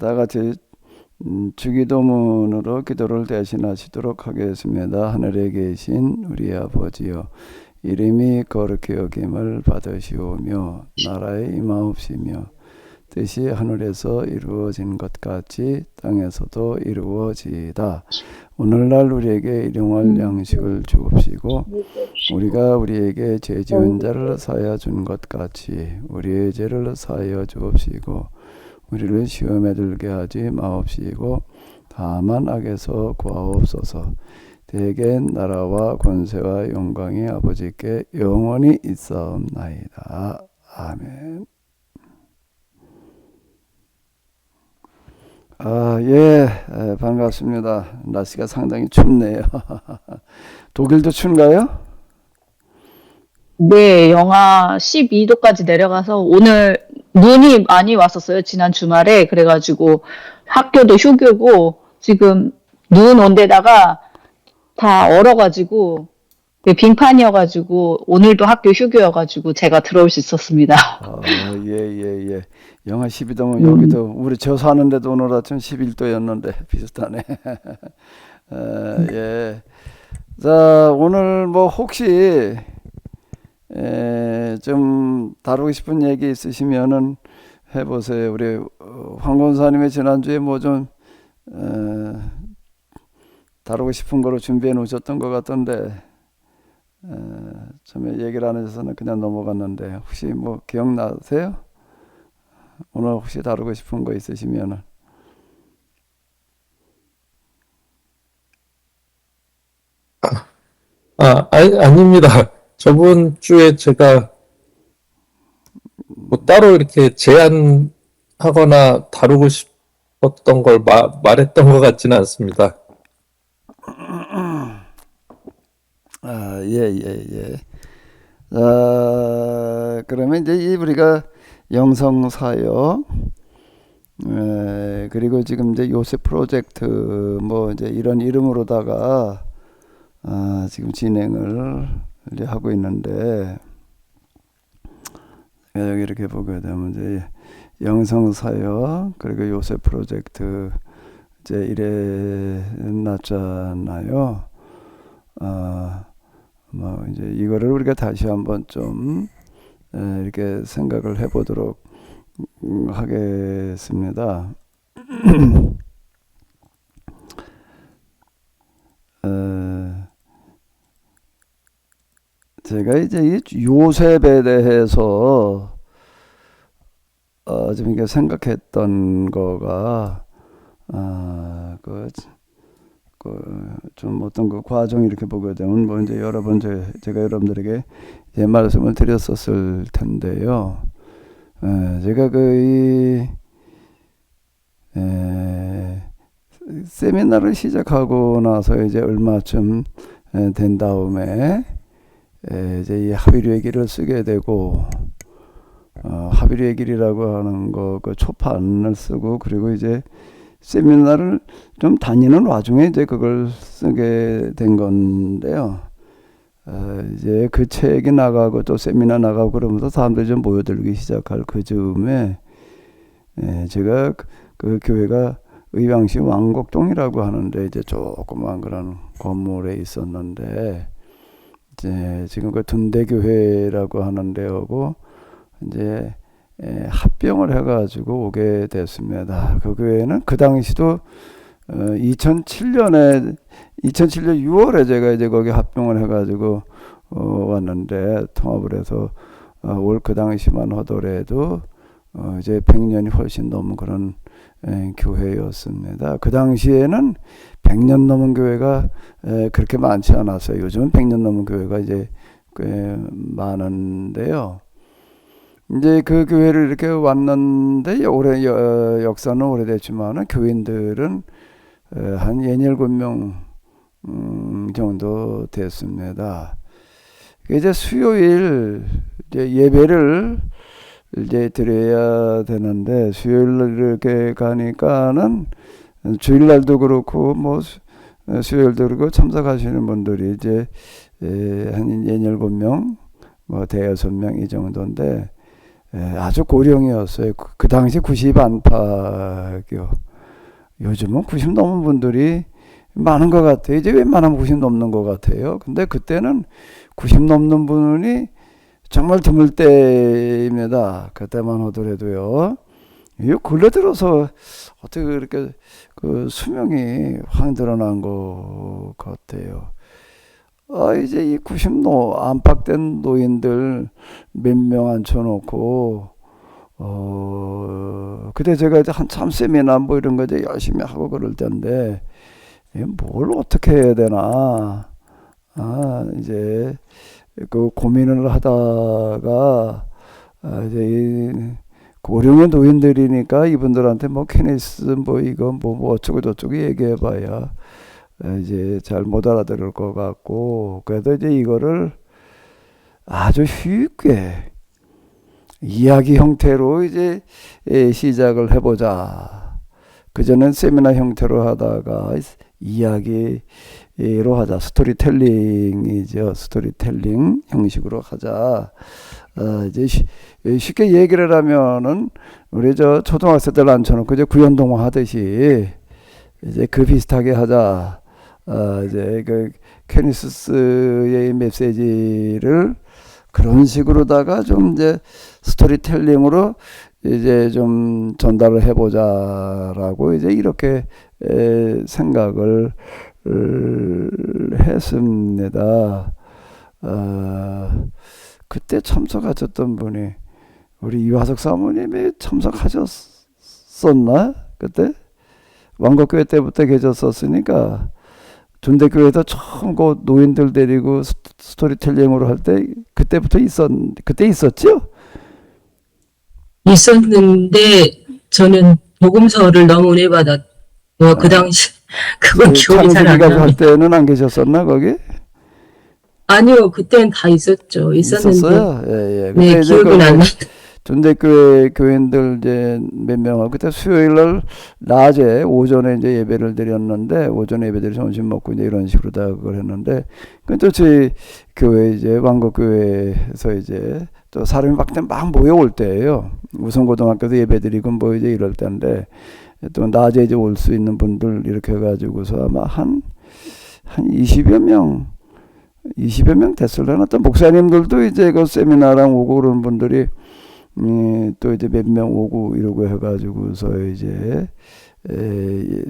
다 같이 주기도문으로 기도를 대신하시도록 하겠습니다. 하늘에 계신 우리 아버지여, 이름이 거룩히 여김을 받으시오며 나라의 임하옵시며 뜻이 하늘에서 이루어진 것 같이 땅에서도 이루어지이다. 오늘날 우리에게 일용할 양식을 주옵시고 우리가 우리에게 죄 지은 자를 사하여 준 것 같이 우리의 죄를 사하여 주옵시고 우리를 시험에 들게 하지 마옵시고 다만 악에서 구하옵소서. 대개 나라와 권세와 영광이 아버지께 영원히 있사옵나이다. 아멘. 예, 반갑습니다. 날씨가 상당히 춥네요. 독일도 춘가요? 네, 영하 12도까지 내려가서 오늘 눈이 많이 왔었어요. 지난 주말에. 그래가지고 학교도 휴교고 지금 눈 온 데다가 다 얼어가지고 빙판이어가지고 오늘도 학교 휴교여가지고 제가 들어올 수 있었습니다. 예. 영하 12도면 여기도 우리 저 사는데도 오늘 아침 11도였는데 비슷하네. 예. 자, 오늘 뭐 혹시 좀 다루고 싶은 얘기 있으시면은 해보세요. 우리 황 권사님의 지난주에 뭐 좀 다루고 싶은 거로 준비해 놓으셨던 것 같던데 처음에 얘기를 안 해줘서는 그냥 넘어갔는데 혹시 뭐 기억나세요? 오늘 혹시 다루고 싶은 거 있으시면은. 아닙니다. 저번 주에 제가 뭐 따로 이렇게 제안하거나 다루고 싶었던 걸 말했던 것 같지는 않습니다. 예. 그러면 이제 우리가 영성사역, 그리고 지금 이제 요셉 프로젝트 뭐 이제 이런 이름으로다가 지금 진행을 이제 하고 있는데 여기 이렇게 보게 되면 이제 영성사역 그리고 요셉 프로젝트 이제 이래 놨잖아요. 뭐 이제 이거를 우리가 다시 한번 좀 이렇게 생각을 해보도록 하겠습니다. 제가 이제 이 요셉에 대해서 좀 이렇게 생각했던 거가 좀 어떤 그 과정 이렇게 보게 되면 뭐 이제 여러 번 제가 여러분들에게 제 말씀을 드렸었을 텐데요. 제가 세미나를 시작하고 나서 이제 얼마쯤 된 다음에 이제 이 합의류의 길을 쓰게 되고 합의류의 길이라고 하는 거 그 초판을 쓰고 그리고 이제 세미나를 좀 다니는 와중에 이제 그걸 쓰게 된 건데요. 이제 그 책이 나가고 또 세미나 나가고 그러면서 사람들이 좀 모여들기 시작할 그 즈음에 제가 그 교회가 의왕시 왕곡동이라고 하는데 이제 조그만 그런 건물에 있었는데 이제 지금 그 둔대교회라고 하는 데하고 이제 합병을 해가지고 오게 됐습니다. 그 교회는 그 당시도 2007년 6월에 제가 이제 거기 합병을 해가지고 왔는데 통합을 해서 올 그 당시만 하더라도 이제 100년이 훨씬 넘은 그런 교회였습니다. 그 당시에는 100년 넘은 교회가 그렇게 많지 않았어요. 요즘은 100년 넘은 교회가 이제 꽤 많은데요. 이제 그 교회를 이렇게 왔는데 올해 역사는 오래됐지만은 교인들은 한 67명 정도 됐습니다. 이제 수요일 이제 예배를 이제 드려야 되는데 수요일 이렇게 가니까는 주일날도 그렇고 뭐 수요일도 그렇고 참석하시는 분들이 이제 한 67명 뭐 대여섯 명 이 정도인데 아주 고령이었어요. 그 당시 90 안팎이요. 요즘은 90 넘은 분들이 많은 것 같아요. 이제 웬만하면 90 넘는 것 같아요. 근데 그때는 90 넘는 분이 정말 드물 때입니다. 그때만 하더라도요. 이 근래 들어서 어떻게 그렇게 그 수명이 확 늘어난 것 같아요. 이제 이 90 안팎된 노인들 몇 명 앉혀놓고, 그때 제가 이제 한참 세미나 뭐 이런 거 이제 열심히 하고 그럴 텐데, 뭘 어떻게 해야 되나. 이제 그 고민을 하다가, 이제 이 고령의 노인들이니까 이분들한테 뭐 케네스 뭐 이거 뭐 어쩌고 저쩌고 얘기해봐야 이제 잘 못 알아들을 것 같고, 그래도 이제 이거를 아주 쉽게 이야기 형태로 이제 시작을 해보자. 그전엔 세미나 형태로 하다가 이야기로 하자. 스토리텔링이죠. 스토리텔링 형식으로 하자. 이제 쉽게 얘기를 하면은 우리 저 초등학생들 앉혀놓고 이제 구연동화 하듯이 이제 그 비슷하게 하자. 이제 그 케니스의 메시지를 그런 식으로다가 좀 이제 스토리텔링으로 이제 좀 전달을 해보자라고 이제 이렇게 생각을 했습니다. 그때 참석하셨던 분이 우리 이화석 사모님이 참석하셨었나? 그때 왕곡교회 때부터 계셨었으니까 존대교회에서 처음 그 노인들 데리고 스토리텔링으로 할 때 그때 있었죠? 있었는데 저는 복음서를 너무 은혜 받았. 그 당시 그건 기억이 잘 안 창세기가 나요. 할 때는 안 계셨었나 거기? 아니요, 그때는 다 있었죠. 있었는데 있었어요. 예. 네, 근데 이제 기억은 안 나. 존대교회 교인들 이제 몇 명하고 그때 수요일 날 낮에 오전에 이제 예배를 드렸는데 오전에 예배 드리고 점심 먹고 이제 이런 식으로 다 그걸 했는데 또 저희 교회 이제 왕곡교회에서 이제 또 사람이 막 모여올 때예요. 우선고등학교도 예배 드리고 뭐 이제 이럴 때인데 또 낮에 이제 올 수 있는 분들 이렇게 해가지고서 아마 한 20여 명 됐을려나. 또 목사님들도 이제 그 세미나랑 오고 그런 분들이 또 이제 몇 명 오고 이러고 해가지고서 이제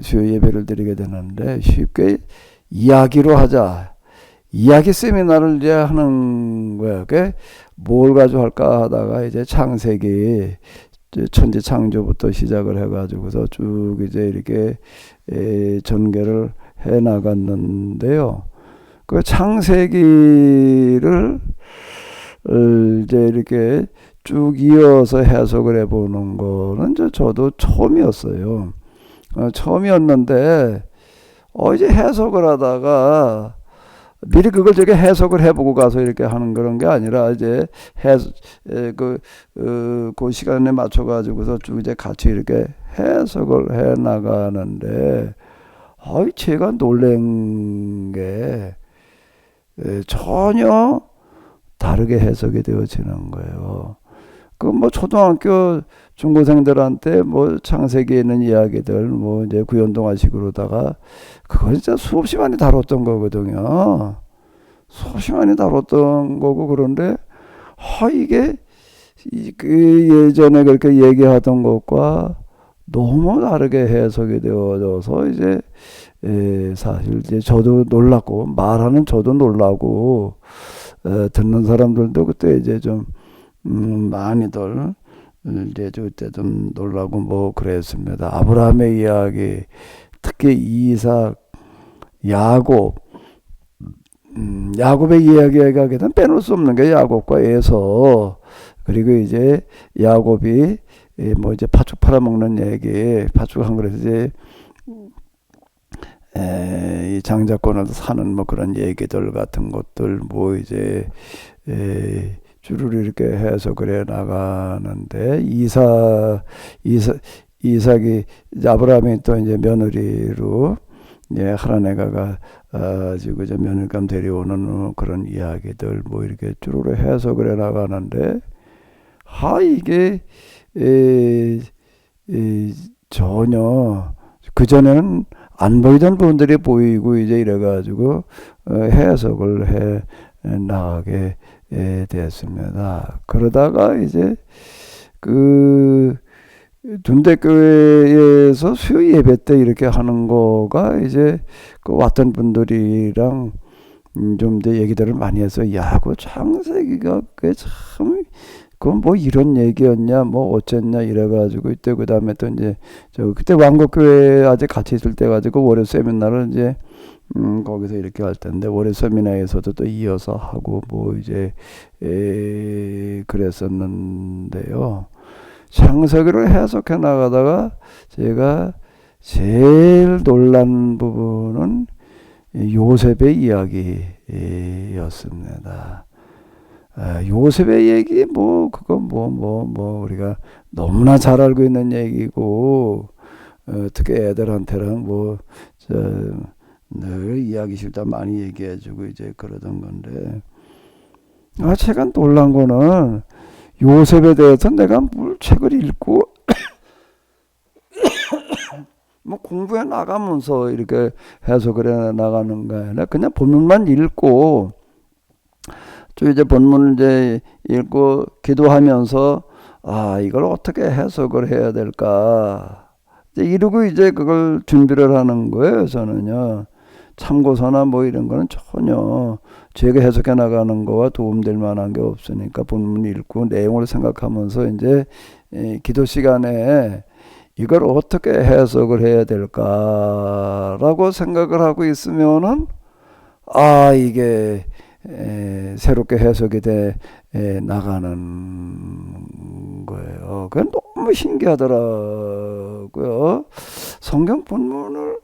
수요 예배를 드리게 되는데 쉽게 이야기로 하자. 이야기 세미나를 이제 하는 거야. 뭘 가지고 할까 하다가 이제 창세기 천지 창조부터 시작을 해가지고서 쭉 이제 이렇게 전개를 해 나갔는데요. 그 창세기를 이제 이렇게 쭉 이어서 해석을 해보는 거는 저도 처음이었어요. 처음이었는데 이제 해석을 하다가 미리 그걸 저게 해석을 해보고 가서 이렇게 하는 그런 게 아니라 이제 그 시간에 맞춰 가지고서 쭉 이제 같이 이렇게 해석을 해 나가는데 제가 놀란 게 전혀 다르게 해석이 되어지는 거예요. 그 뭐 초등학교 중고생들한테 뭐 창세기에 있는 이야기들 뭐 이제 구연동화식으로다가 그거 진짜 수없이 많이 다뤘던 거거든요. 수없이 많이 다뤘던 거고 그런데 이게 그 예전에 그렇게 얘기하던 것과 너무 다르게 해석이 되어져서 이제 사실 이제 저도 놀랐고 말하는 저도 놀라고 듣는 사람들도 그때 이제 좀 많이들 이제 그때 좀 놀라고 뭐 그랬습니다. 아브라함의 이야기, 특히 이삭, 야곱, 야곱의 이야기가 되면 빼놓을 수 없는 게 야곱과 에서, 그리고 이제 야곱이 뭐 이제 팥죽 팔아먹는 얘기, 팥죽 한 그릇에 이제 이 장자권을 사는 뭐 그런 얘기들 같은 것들 뭐 이제 주로 이렇게 해석을 해 나가는데 이삭이 이제 아브라함이 또 이제 며느리로 하란에 가지고 이제 며느리감 데려오는 그런 이야기들 뭐 이렇게 주로 해석을 해 나가는데 이게 에, 전혀 그전에는 안 보이던 부분들이 보이고 이제 이래가지고 해석을 해 나가게 됐습니다. 그러다가 이제 그 둔대교회에서 수요 예배 때 이렇게 하는 거가 이제 그 왔던 분들이랑 좀 이제 얘기들을 많이 해서 야, 그 창세기가 그게 참 그건 뭐 이런 얘기였냐 뭐 어쨌냐 이래가지고 이때 그 다음에 또 이제 저 그때 왕국교회 아직 같이 있을 때 가지고 월요 세미나를 이제 거기서 이렇게 할 텐데 월요 세미나에서도 또 이어서 하고 뭐 이제 그랬었는데요. 창세기를 해석해 나가다가 제가 제일 놀란 부분은 요셉의 이야기였습니다. 요셉의 얘기 뭐 그건 뭐 우리가 너무나 잘 알고 있는 얘기고 특히 애들한테랑 뭐 늘 이야기 싫다 많이 얘기해주고 이제 그러던 건데 제가 놀란 거는 요셉에 대해서 내가 뭘 책을 읽고 뭐 공부해 나가면서 이렇게 해석을 해 나가는 거 아니라 그냥 본문만 읽고 또 이제 본문을 이제 읽고 기도하면서 이걸 어떻게 해석을 해야 될까 이러고 이제 그걸 준비를 하는 거예요. 저는요. 참고서나 뭐 이런 거는 전혀 제가 해석해 나가는 거와 도움될 만한 게 없으니까 본문 읽고 내용을 생각하면서 이제 기도 시간에 이걸 어떻게 해석을 해야 될까라고 생각을 하고 있으면은 이게 새롭게 해석이 돼 나가는 거예요. 그건 너무 신기하더라고요. 성경 본문을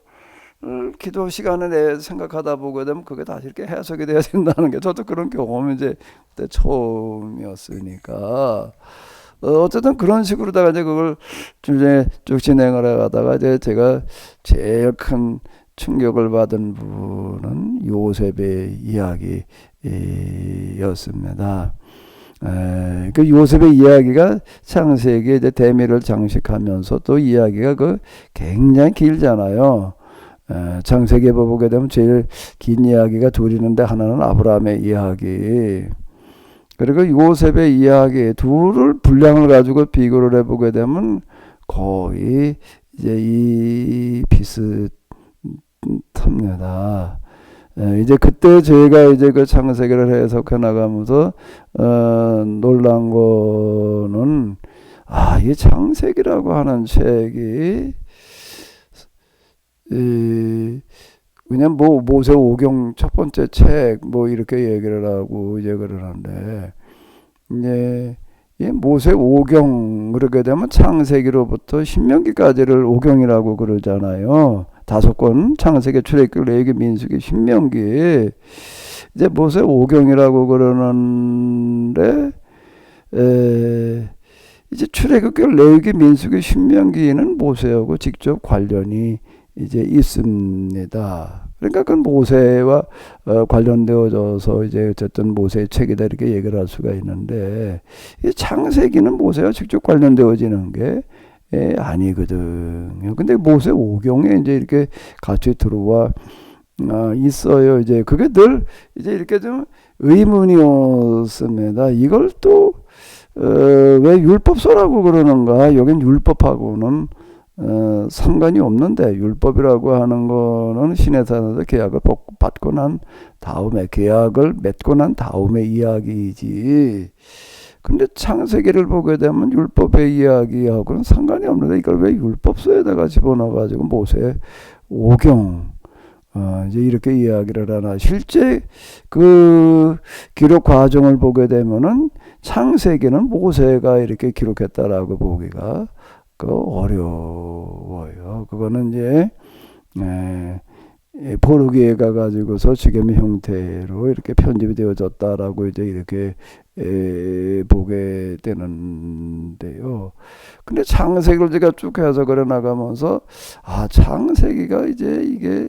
기도 시간에 내 생각하다 보게 되면 그게 다시 이렇게 해석이 돼야 된다는 게 저도 그런 경험이 이제 그때 처음이었으니까 어쨌든 그런 식으로다가 이제 그걸 쭉 진행을 해가다가 이제 제가 제일 큰 충격을 받은 부분은 요셉의 이야기였습니다. 그 요셉의 이야기가 창세기에 이제 대미를 장식하면서 또 이야기가 굉장히 길잖아요. 창세기에 보게 되면 제일 긴 이야기가 둘이 있는데 하나는 아브라함의 이야기 그리고 요셉의 이야기 둘을 분량을 가지고 비교를 해보게 되면 거의 이제 이 비슷합니다. 이제 그때 제가 이제 그 창세기를 해석해 나가면서 놀란 거는 이 창세기라고 하는 책이 그냥 뭐 모세 오경 첫 번째 책 뭐 이렇게 얘기를 하고 이제 그러는데 이제 이 모세 오경 그러게 되면 창세기로부터 신명기까지를 오경이라고 그러잖아요. 5권 창세기, 출애굽기, 레위기, 민수기, 신명기 이제 모세 오경이라고 그러는데 이제 출애굽기, 레위기, 민수기, 신명기는 모세하고 직접 관련이 이제 있습니다. 그러니까 그 모세와 관련되어져서 이제 어쨌든 모세의 책이다 이렇게 얘기를 할 수가 있는데 이 창세기는 모세와 직접 관련되어지는 게 아니거든요. 근데 모세 오경에 이제 이렇게 같이 들어와 있어요. 이제 그게 늘 이제 이렇게 좀 의문이었습니다. 이걸 또 왜 율법서라고 그러는가? 여긴 율법하고는 상관이 없는데 율법이라고 하는 거는 신의 산에서 계약을 받고 난 다음에 계약을 맺고 난 다음에 이야기이지. 근데 창세기를 보게 되면 율법의 이야기하고는 상관이 없는데 이걸 왜 율법서에다가 집어넣어가지고 모세 오경 이제 이렇게 이야기를 하나. 실제 그 기록 과정을 보게 되면은 창세기는 모세가 이렇게 기록했다라고 보기가 어려워요. 그거는 이제 포르기에 가가지고서 지금의 형태로 이렇게 편집이 되어졌다라고 이제 이렇게 보게 되는데요. 근데 창세기를 제가 쭉 해석을 나가면서 창세기가 이제 이게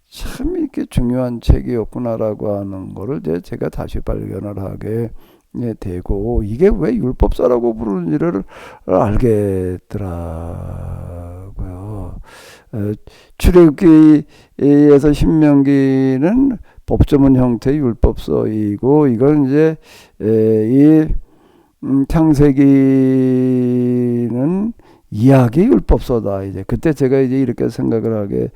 참 이렇게 중요한 책이었구나라고 하는 거를 이제 제가 다시 발견을 하게 되고 이게 왜 율법서라고 부르는지를 알겠더라고요. 출애굽기에서 신명기는 법조문 형태의 율법서이고 이건 이제 이 창세기는 이야기 율법서다. 이제 그때 제가 이제 이렇게 생각을 하게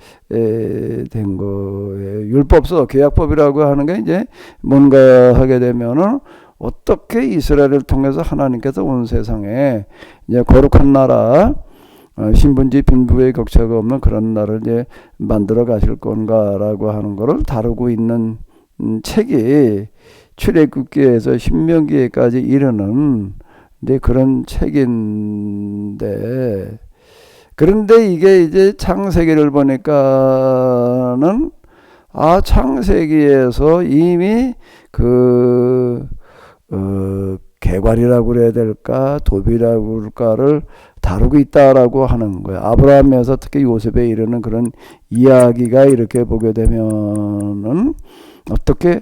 된 거예요. 율법서, 계약법이라고 하는 게 이제 뭔가 하게 되면은 어떻게 이스라엘을 통해서 하나님께서 온 세상에 이제 거룩한 나라, 신분지 빈부의 격차가 없는 그런 나라를 이제 만들어 가실 건가라고 하는 거를 다루고 있는 책이 출애굽기에서 신명기에까지 이르는 이제 그런 책인데, 그런데 이게 이제 창세기를 보니까는 창세기에서 이미 개괄이라고 그래야 될까, 도비라고 그럴까를 다루고 있다라고 하는 거예요. 아브라함에서 특히 요셉에 이르는 그런 이야기가 이렇게 보게 되면은 어떻게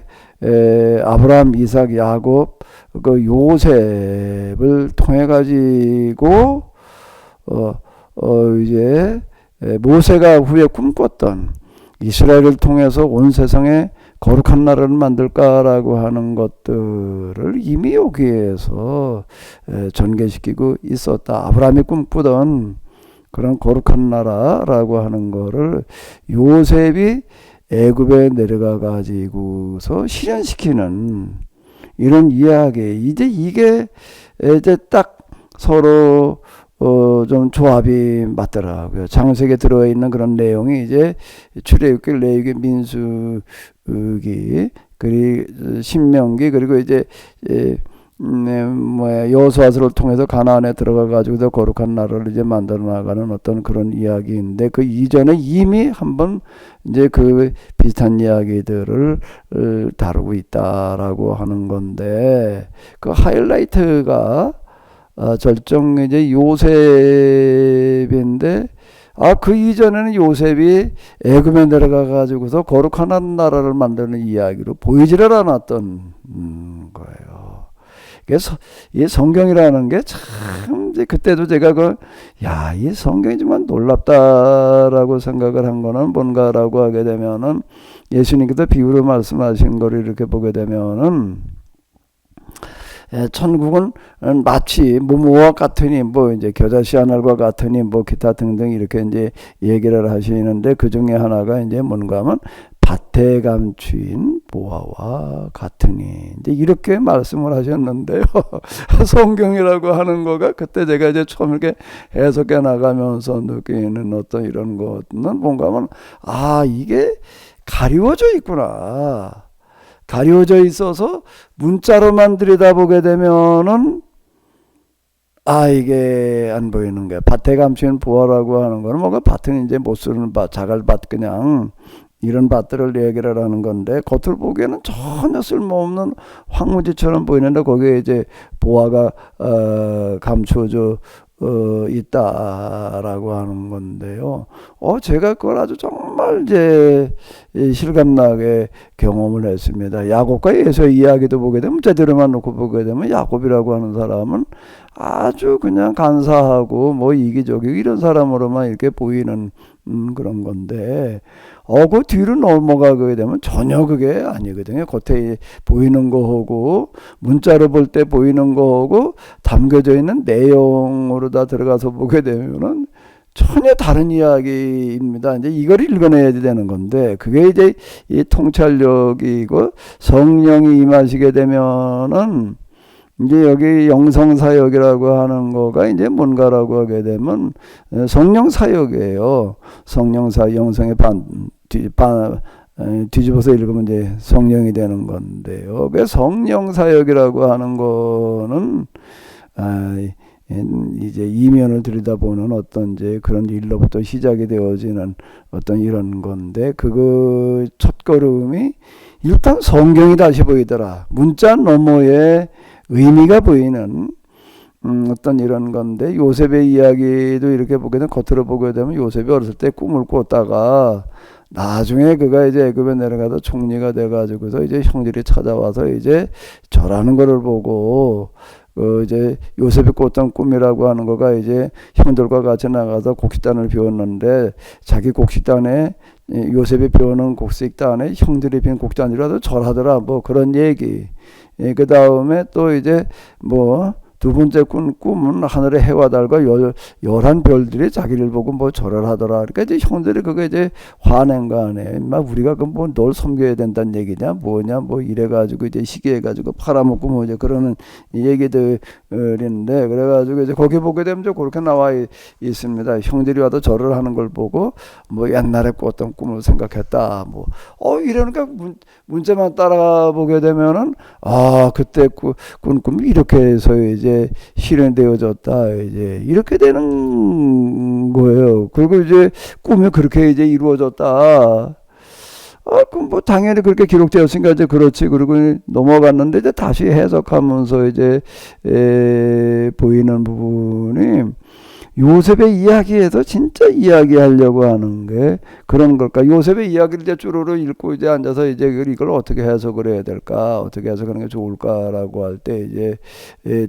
아브라함, 이삭, 야곱, 그 요셉을 통해 가지고 이제 모세가 후에 꿈꿨던 이스라엘을 통해서 온 세상에 거룩한 나라를 만들까라고 하는 것들을 이미 여기에서 전개시키고 있었다. 아브라함이 꿈꾸던 그런 거룩한 나라라고 하는 거를 요셉이 애굽에 내려가 가지고서 실현시키는 이런 이야기. 이제 이게 이제 딱 서로 좀 조합이 맞더라고요. 창세기에 들어와 있는 그런 내용이 이제 출애굽기, 레위기, 민수기, 그리고 신명기, 그리고 이제 여호수아서를 통해서 가나안에 들어가 가지고 거룩한 나라를 이제 만들어 나가는 어떤 그런 이야기인데, 그 이전에 이미 한번 이제 그 비슷한 이야기들을 다루고 있다라고 하는 건데, 그 하이라이트가 절정 이제 요셉인데, 그 이전에는 요셉이 애굽에 내려가 가지고서 거룩한 나라를 만드는 이야기로 보이지를 않았던 거예요. 그래서 이 성경이라는 게 참 이제 그때도 제가 이 성경이 정말 놀랍다라고 생각을 한 거는 뭔가라고 하게 되면은, 예수님께서 비유로 말씀하신 거를 이렇게 보게 되면은, 천국은 마치 뭐뭐와 같으니, 이제 겨자씨 하늘과 같으니, 기타 등등 이렇게 이제 얘기를 하시는데, 그 중에 하나가 이제 뭔가 하면 밭에 감추인 보화와 같으니, 이제 이렇게 말씀을 하셨는데요. 성경이라고 하는 거가 그때 제가 이제 처음 이렇게 해석해 나가면서 느끼는 어떤 이런 것은 뭔가 하면, 이게 가리워져 있구나. 가려져 있어서 문자로만 들여다보게 되면은 이게 안 보이는 거야. 밭에 감추인 보화라고 하는 거는 뭔가 밭은 이제 못 쓰는 밭, 자갈밭, 그냥 이런 밭들을 얘기를 하는 건데, 겉으로 보기에는 전혀 쓸모없는 황무지처럼 보이는데 거기에 이제 보화가 감춰져 있다라고 하는 건데요. 제가 그걸 아주 정말 이제 실감나게 경험을 했습니다. 야곱과 에서의 이야기도 보게 되면, 제대로만 놓고 보게 되면 야곱이라고 하는 사람은 아주 그냥 간사하고 이기적이고 이런 사람으로만 이렇게 보이는 그런 건데, 그 뒤로 넘어가게 되면 전혀 그게 아니거든요. 겉에 보이는 거하고 문자로 볼 때 보이는 거하고 담겨져 있는 내용으로 다 들어가서 보게 되면은 전혀 다른 이야기입니다. 이제 이걸 읽어내야 되는 건데, 그게 이제 이 통찰력이고, 성령이 임하시게 되면은 이제 여기 영성사역이라고 하는 거가 이제 뭔가라고 하게 되면 성령사역이에요. 성령사, 영성의 뒤집어서 읽으면 이제 성령이 되는 건데요. 그 성령사역이라고 하는 거는 이제 이면을 들여다보는 어떤 이제 그런 일로부터 시작이 되어지는 어떤 이런 건데, 그거 첫걸음이 일단 성경이 다시 보이더라. 문자 너머에 의미가 보이는 어떤 이런 건데, 요셉의 이야기도 이렇게 보게 되면, 겉으로 보게 되면 요셉이 어렸을 때 꿈을 꿨다가 나중에 그가 이제 애굽에 내려가서 총리가 돼가지고서 이제 형들이 찾아와서 이제 절하는 거를 보고 이제 요셉이 꿨던 꿈이라고 하는 거가 이제 형들과 같이 나가서 곡식단을 비웠는데 자기 곡식단에 요셉이 비우는 곡식단에 형들이 빈 곡식단이라도 절하더라 뭐 그런 얘기. 그 다음에 또 이제 뭐 두 번째 꿈은 하늘의 해와 달과 11 별들이 자기를 보고 뭐 절을 하더라. 그러니까 이제 형들이 그거 이제 화낸 거 아니에요. 막 우리가 그 뭐 널 섬겨야 된다는 얘기냐, 뭐냐, 뭐 이래가지고 이제 시기해가지고 팔아먹고 뭐 이제 그러는 얘기들인데 그래가지고 이제 거기 보게 되면 좀 그렇게 나와 있습니다. 형들이 와도 절을 하는 걸 보고 뭐 옛날에 꿨던 꿈을 생각했다. 뭐 이러니까 문제만 따라가 보게 되면은 그때 꾼 꿈이 이렇게 해서 이제 실현되어졌다. 이제 이렇게 되는 거예요. 그리고 이제 꿈이 그렇게 이제 이루어졌다. 그럼 뭐 당연히 그렇게 기록되었으니까 이제 그렇지. 그리고 넘어갔는데 이제 다시 해석하면서 이제 보이는 부분이 요셉의 이야기에서 진짜 이야기하려고 하는 게 그런 걸까? 요셉의 이야기를 이제 쭈루루 읽고 이제 앉아서 이제 이걸 어떻게 해석을 해야 될까? 어떻게 해석하는 게 좋을까라고 할 때 이제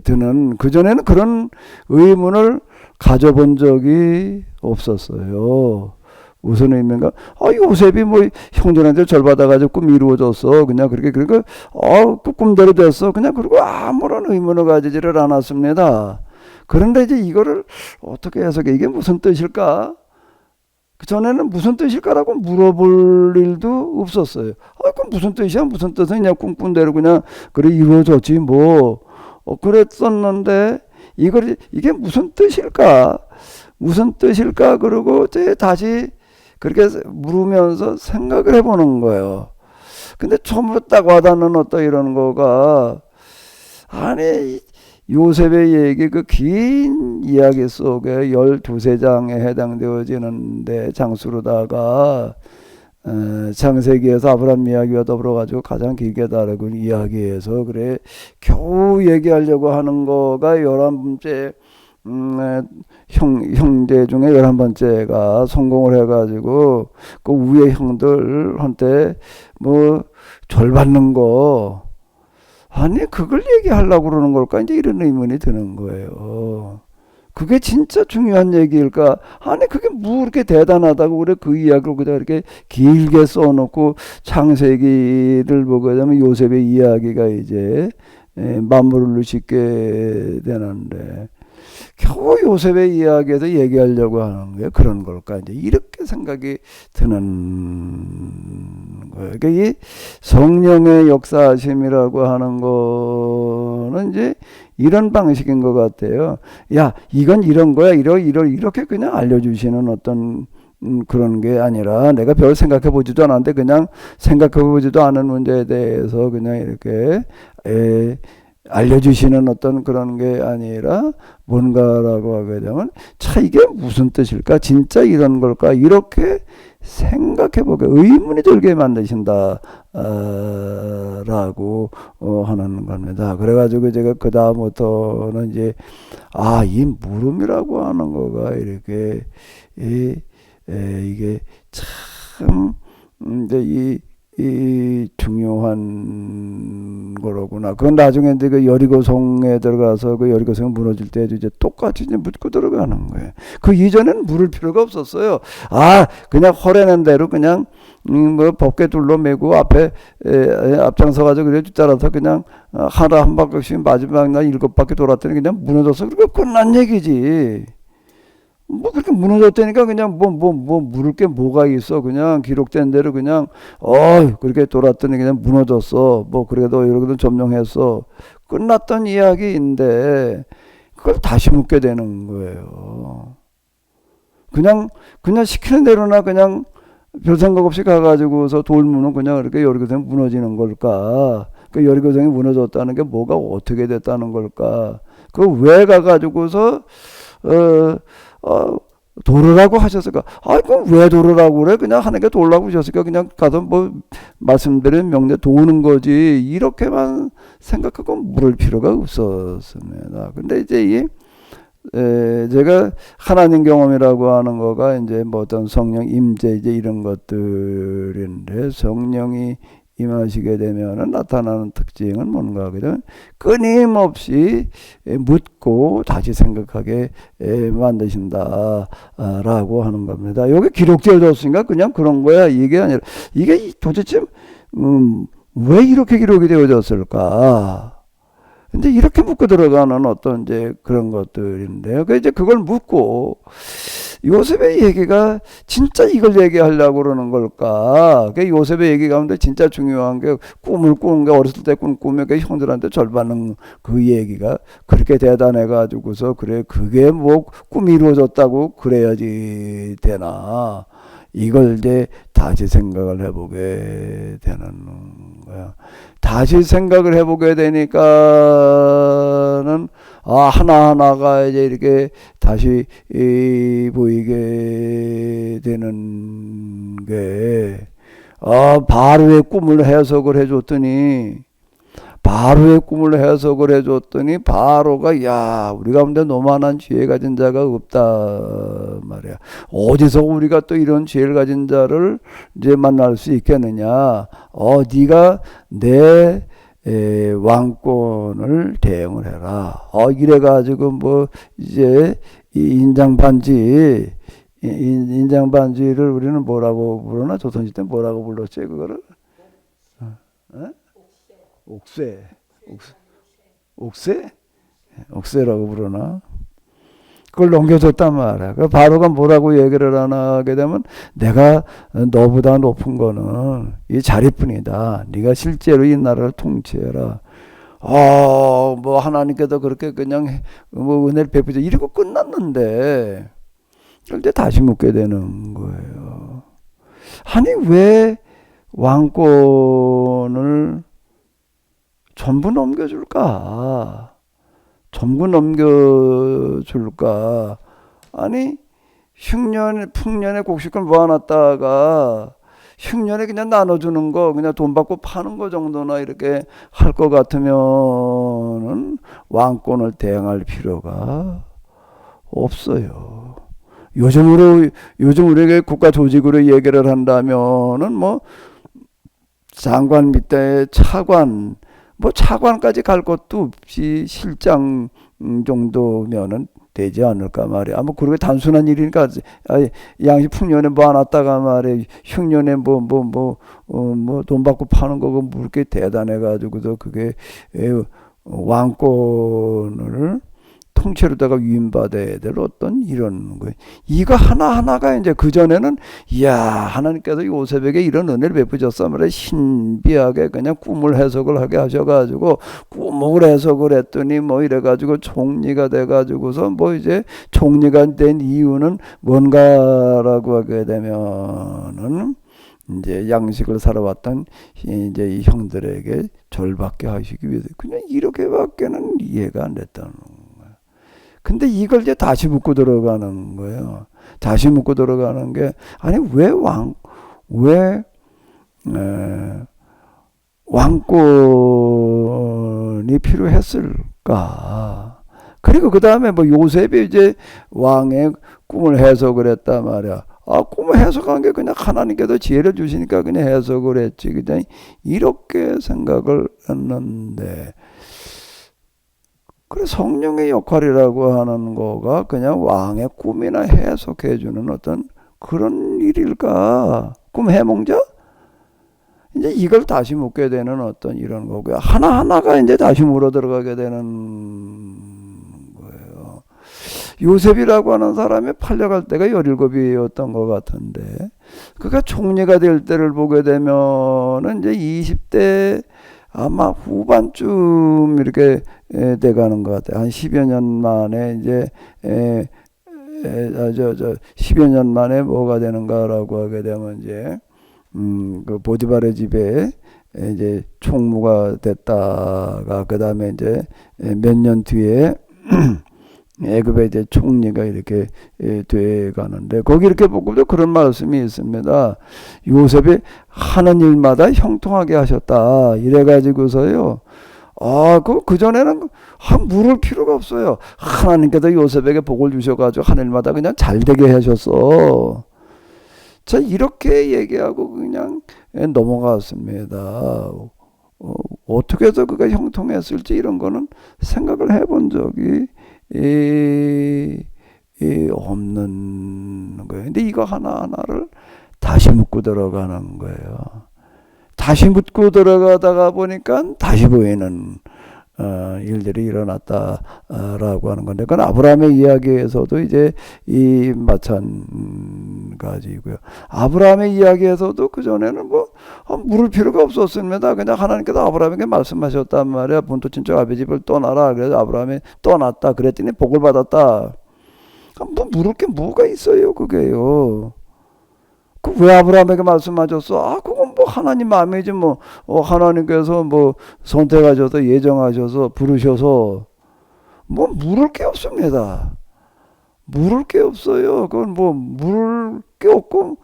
드는 그전에는 그런 의문을 가져본 적이 없었어요. 무슨 의미인가? 요셉이 뭐 형들한테 절 받아가지고 꿈이 이루어졌어. 그냥 그렇게 그러니까 그 꿈대로 됐어. 그냥 그리고 아무런 의문을 가지지를 않았습니다. 그런데 이제 이거를 어떻게 해석해? 이게 무슨 뜻일까? 그 전에는 무슨 뜻일까라고 물어볼 일도 없었어요. 그럼 무슨 뜻이야? 무슨 뜻은 그냥 꿈꾼 대로 그냥 그래 이루어졌지 뭐. 그랬었는데 이게 무슨 뜻일까? 무슨 뜻일까? 그러고 이제 다시 그렇게 물으면서 생각을 해보는 거예요. 근데 처음으로 딱 와닿는 어떤 이런 거가 아니 요셉의 얘기 그 긴 이야기 속에 12장에 해당되어지는데 장수로다가 창세기에서 아브라함 이야기와 더불어 가지고 가장 길게 다루고 이야기해서 그래 겨우 얘기하려고 하는 거가 11번째 형제 중에 11번째가 성공을 해가지고 그 위에 형들한테 뭐 절 받는 거 아니 그걸 얘기하려고 그러는 걸까 이제 이런 의문이 드는 거예요. 그게 진짜 중요한 얘기일까? 아니 그게 뭐 이렇게 대단하다고 그래 그 이야기를 그냥 이렇게 길게 써놓고 창세기를 보게 되면 요셉의 이야기가 이제 마무리를 짓게 되는데 겨우 요셉의 이야기에서 얘기하려고 하는 게 그런 걸까 이제 이렇게 생각이 드는 거예요. 그러니까 이 성령의 역사하심이라고 하는 거는 이제 이런 방식인 것 같아요. 야 이건 이런 거야 이렇게 그냥 알려주시는 어떤 그런 게 아니라 내가 별 생각해 보지도 않았는데 그냥 생각해 보지도 않은 문제에 대해서 그냥 이렇게 알려주시는 어떤 그런 게 아니라 뭔가라고 하게 되면 이게 무슨 뜻일까? 진짜 이런 걸까? 이렇게 생각해보게 의문이 들게 만드신다 라고 하는 겁니다. 그래가지고 제가 그 다음부터는 이제 이 물음이라고 하는 거가 이렇게 이게 참 이제 이 중요한 거로구나. 그건 나중에 이제 그 여리고성에 들어가서 그 여리고성이 무너질 때 이제 똑같이 이제 묻고 들어가는 거예요. 그 이전에는 물을 필요가 없었어요. 그냥 허래는 대로 그냥 뭐 법궤 둘러매고 앞에 앞장서 가지고 그래 따라서 그냥 하나 한 바퀴씩 마지막 날 7바퀴 돌았더니 그냥 무너져서 그리고 끝난 얘기지. 뭐 그렇게 무너졌다니까 그냥 뭐 물을 게 뭐가 있어. 그냥 기록된 대로 그냥 그렇게 돌았더니 그냥 무너졌어. 뭐 그래도 이렇게도 점령했어. 끝났던 이야기인데 그걸 다시 묻게 되는 거예요. 그냥 시키는 대로나 그냥 별 생각 없이 가가지고서 돌무는 그냥 이렇게 여리고성이 무너지는 걸까? 그 여리고성이 무너졌다는 게 뭐가 어떻게 됐다는 걸까? 그 왜 가가지고서 도르라고 하셨을까? 그럼 왜 도르라고 그래? 그냥 하나님께 도르라고 하셨을까? 그냥 가서 뭐 말씀드린 명령 도우는 거지. 이렇게만 생각하고 물을 필요가 없었습니다. 근데 이제 제가 하나님 경험이라고 하는 거가 이제 뭐 어떤 성령 임재 이제 이런 것들인데, 성령이 임하시게 되면은 나타나는 특징은 뭔가 하거든. 끊임없이 묻고 다시 생각하게 만드신다라고 하는 겁니다. 여기 기록되어졌으니까 그냥 그런 거야. 이게 아니라, 이게 도대체 왜 이렇게 기록이 되어졌을까? 근데 이렇게 묻고 들어가는 어떤 이제 그런 것들인데요. 그 이제 그걸 묻고, 요셉의 얘기가 진짜 이걸 얘기하려고 그러는 걸까? 그 요셉의 얘기 가운데 진짜 중요한 게, 꿈을 꾸는 게, 어렸을 때 꾼 꿈에 그 형들한테 절받는 그 얘기가 그렇게 대단해가지고서, 그래, 그게 뭐 꿈이 이루어졌다고 그래야지 되나? 이걸 이제 다시 생각을 해보게 되는 거야. 다시 생각을 해보게 되니까는, 하나하나가 이제 이렇게 다시 보이게 되는 게, 바로의 꿈을 해석을 해줬더니, 바로가, 야, 우리 가운데 노만한 지혜 가진 자가 없다 말이야. 어디서 우리가 또 이런 지혜를 가진 자를 이제 만날 수 있겠느냐? 네가 내 왕권을 대응을 해라. 이래가지고 뭐 이제 이 인장반지를 우리는 뭐라고 부르나? 조선시대 뭐라고 불렀지 그거를? 옥새라고 부르나? 그걸 넘겨줬단 말이야. 그 바로가 뭐라고 얘기를 하게 되면, 내가 너보다 높은 거는 이 자리뿐이다. 네가 실제로 이 나라를 통치해라. 뭐 하나님께서 그렇게 그냥 뭐 은혜를 베푸자 이러고 끝났는데, 그런데 다시 묻게 되는 거예요. 아니 왜 왕권을 전부 넘겨줄까? 아니 풍년에 곡식을 모아놨다가 흉년에 그냥 나눠주는 거, 그냥 돈 받고 파는 거 정도나 이렇게 할 것 같으면은 왕권을 대항할 필요가 없어요. 요즘 우리에게 국가 조직으로 얘기를 한다면은 뭐 장관 밑에 차관, 뭐 차관까지 갈 것도 없이 실장 정도면은 되지 않을까 말이야. 뭐 그렇게 단순한 일이니까, 양식 풍년에 모아놨다가 말이야, 흉년에 뭐 돈 받고 파는 거고 뭐 그렇게 대단해가지고서 그게 왕권을 통째로다가 위임받아야 될 어떤 이런 거예요. 이거 하나하나가 이제 그전에는, 이야, 하나님께서 요셉에게 이런 은혜를 베푸셨어 말이야. 신비하게 그냥 꿈을 해석을 하게 하셔가지고, 꿈을 해석을 했더니 뭐 이래가지고 총리가 돼가지고서 뭐 이제 총리가 된 이유는 뭔가라고 하게 되면은, 이제 양식을 살아왔던 이제 이 형들에게 절받게 하시기 위해서, 그냥 이렇게밖에는 이해가 안 됐다는 거예요. 근데 이걸 이제 다시 묻고 들어가는 거예요. 다시 묻고 들어가는 게, 아니 왜 왕권이 필요했을까? 그리고 그 다음에 뭐 요셉이 이제 왕의 꿈을 해석을 했단 말이야. 꿈을 해석한 게 그냥 하나님께서 지혜를 주시니까 그냥 해석을 했지. 그냥 이렇게 생각을 했는데, 그래, 성령의 역할이라고 하는 거가 그냥 왕의 꿈이나 해석해주는 어떤 그런 일일까? 꿈 해몽자? 이제 이걸 다시 묻게 되는 어떤 이런 거고요. 하나하나가 이제 다시 물어 들어가게 되는 거예요. 요셉이라고 하는 사람이 팔려갈 때가 17이었던 것 같은데, 그가 총리가 될 때를 보게 되면은 이제 20대 아마 후반쯤 이렇게 돼가는 것 같아요. 한 10여 년 만에 이제 10여 년 만에 뭐가 되는가라고 하게 되면 이제 그 보디발의 집에 이제 총무가 됐다가, 그 다음에 이제 몇 년 뒤에 애굽의 이제 총리가 이렇게 돼 가는데, 거기 이렇게 보고도 그런 말씀이 있습니다. 요셉이 하는 일마다 형통하게 하셨다. 이래가지고서요, 그전에는 물을 필요가 없어요. 하나님께서 요셉에게 복을 주셔가지고 하늘마다 그냥 잘 되게 하셨어. 자, 이렇게 얘기하고 그냥 넘어갔습니다. 어떻게 해서 그가 형통했을지 이런 거는 생각을 해본 적이 없는 거예요. 근데 이거 하나하나를 다시 묻고 들어가는 거예요. 다시 묻고 들어가다가 보니까 다시 보이는 일들이 일어났다라고 하는 건데, 그건 아브라함의 이야기에서도 이제 이 마찬가지고요. 아브라함의 이야기에서도 그 전에는 물을 필요가 없었습니다. 그냥 하나님께서 아브라함에게 말씀하셨단 말이야. 본토 친척 아비 집을 떠나라. 그래서 아브라함이 떠났다. 그랬더니 복을 받았다. 물을 게 뭐가 있어요, 그게요. 왜 아브라함에게 말씀하셨어? 그건 하나님 마음이지 하나님께서 선택하셔서 예정하셔서 부르셔서 물을 게 없습니다. 물을 게 없어요. 그건 물을 게 없고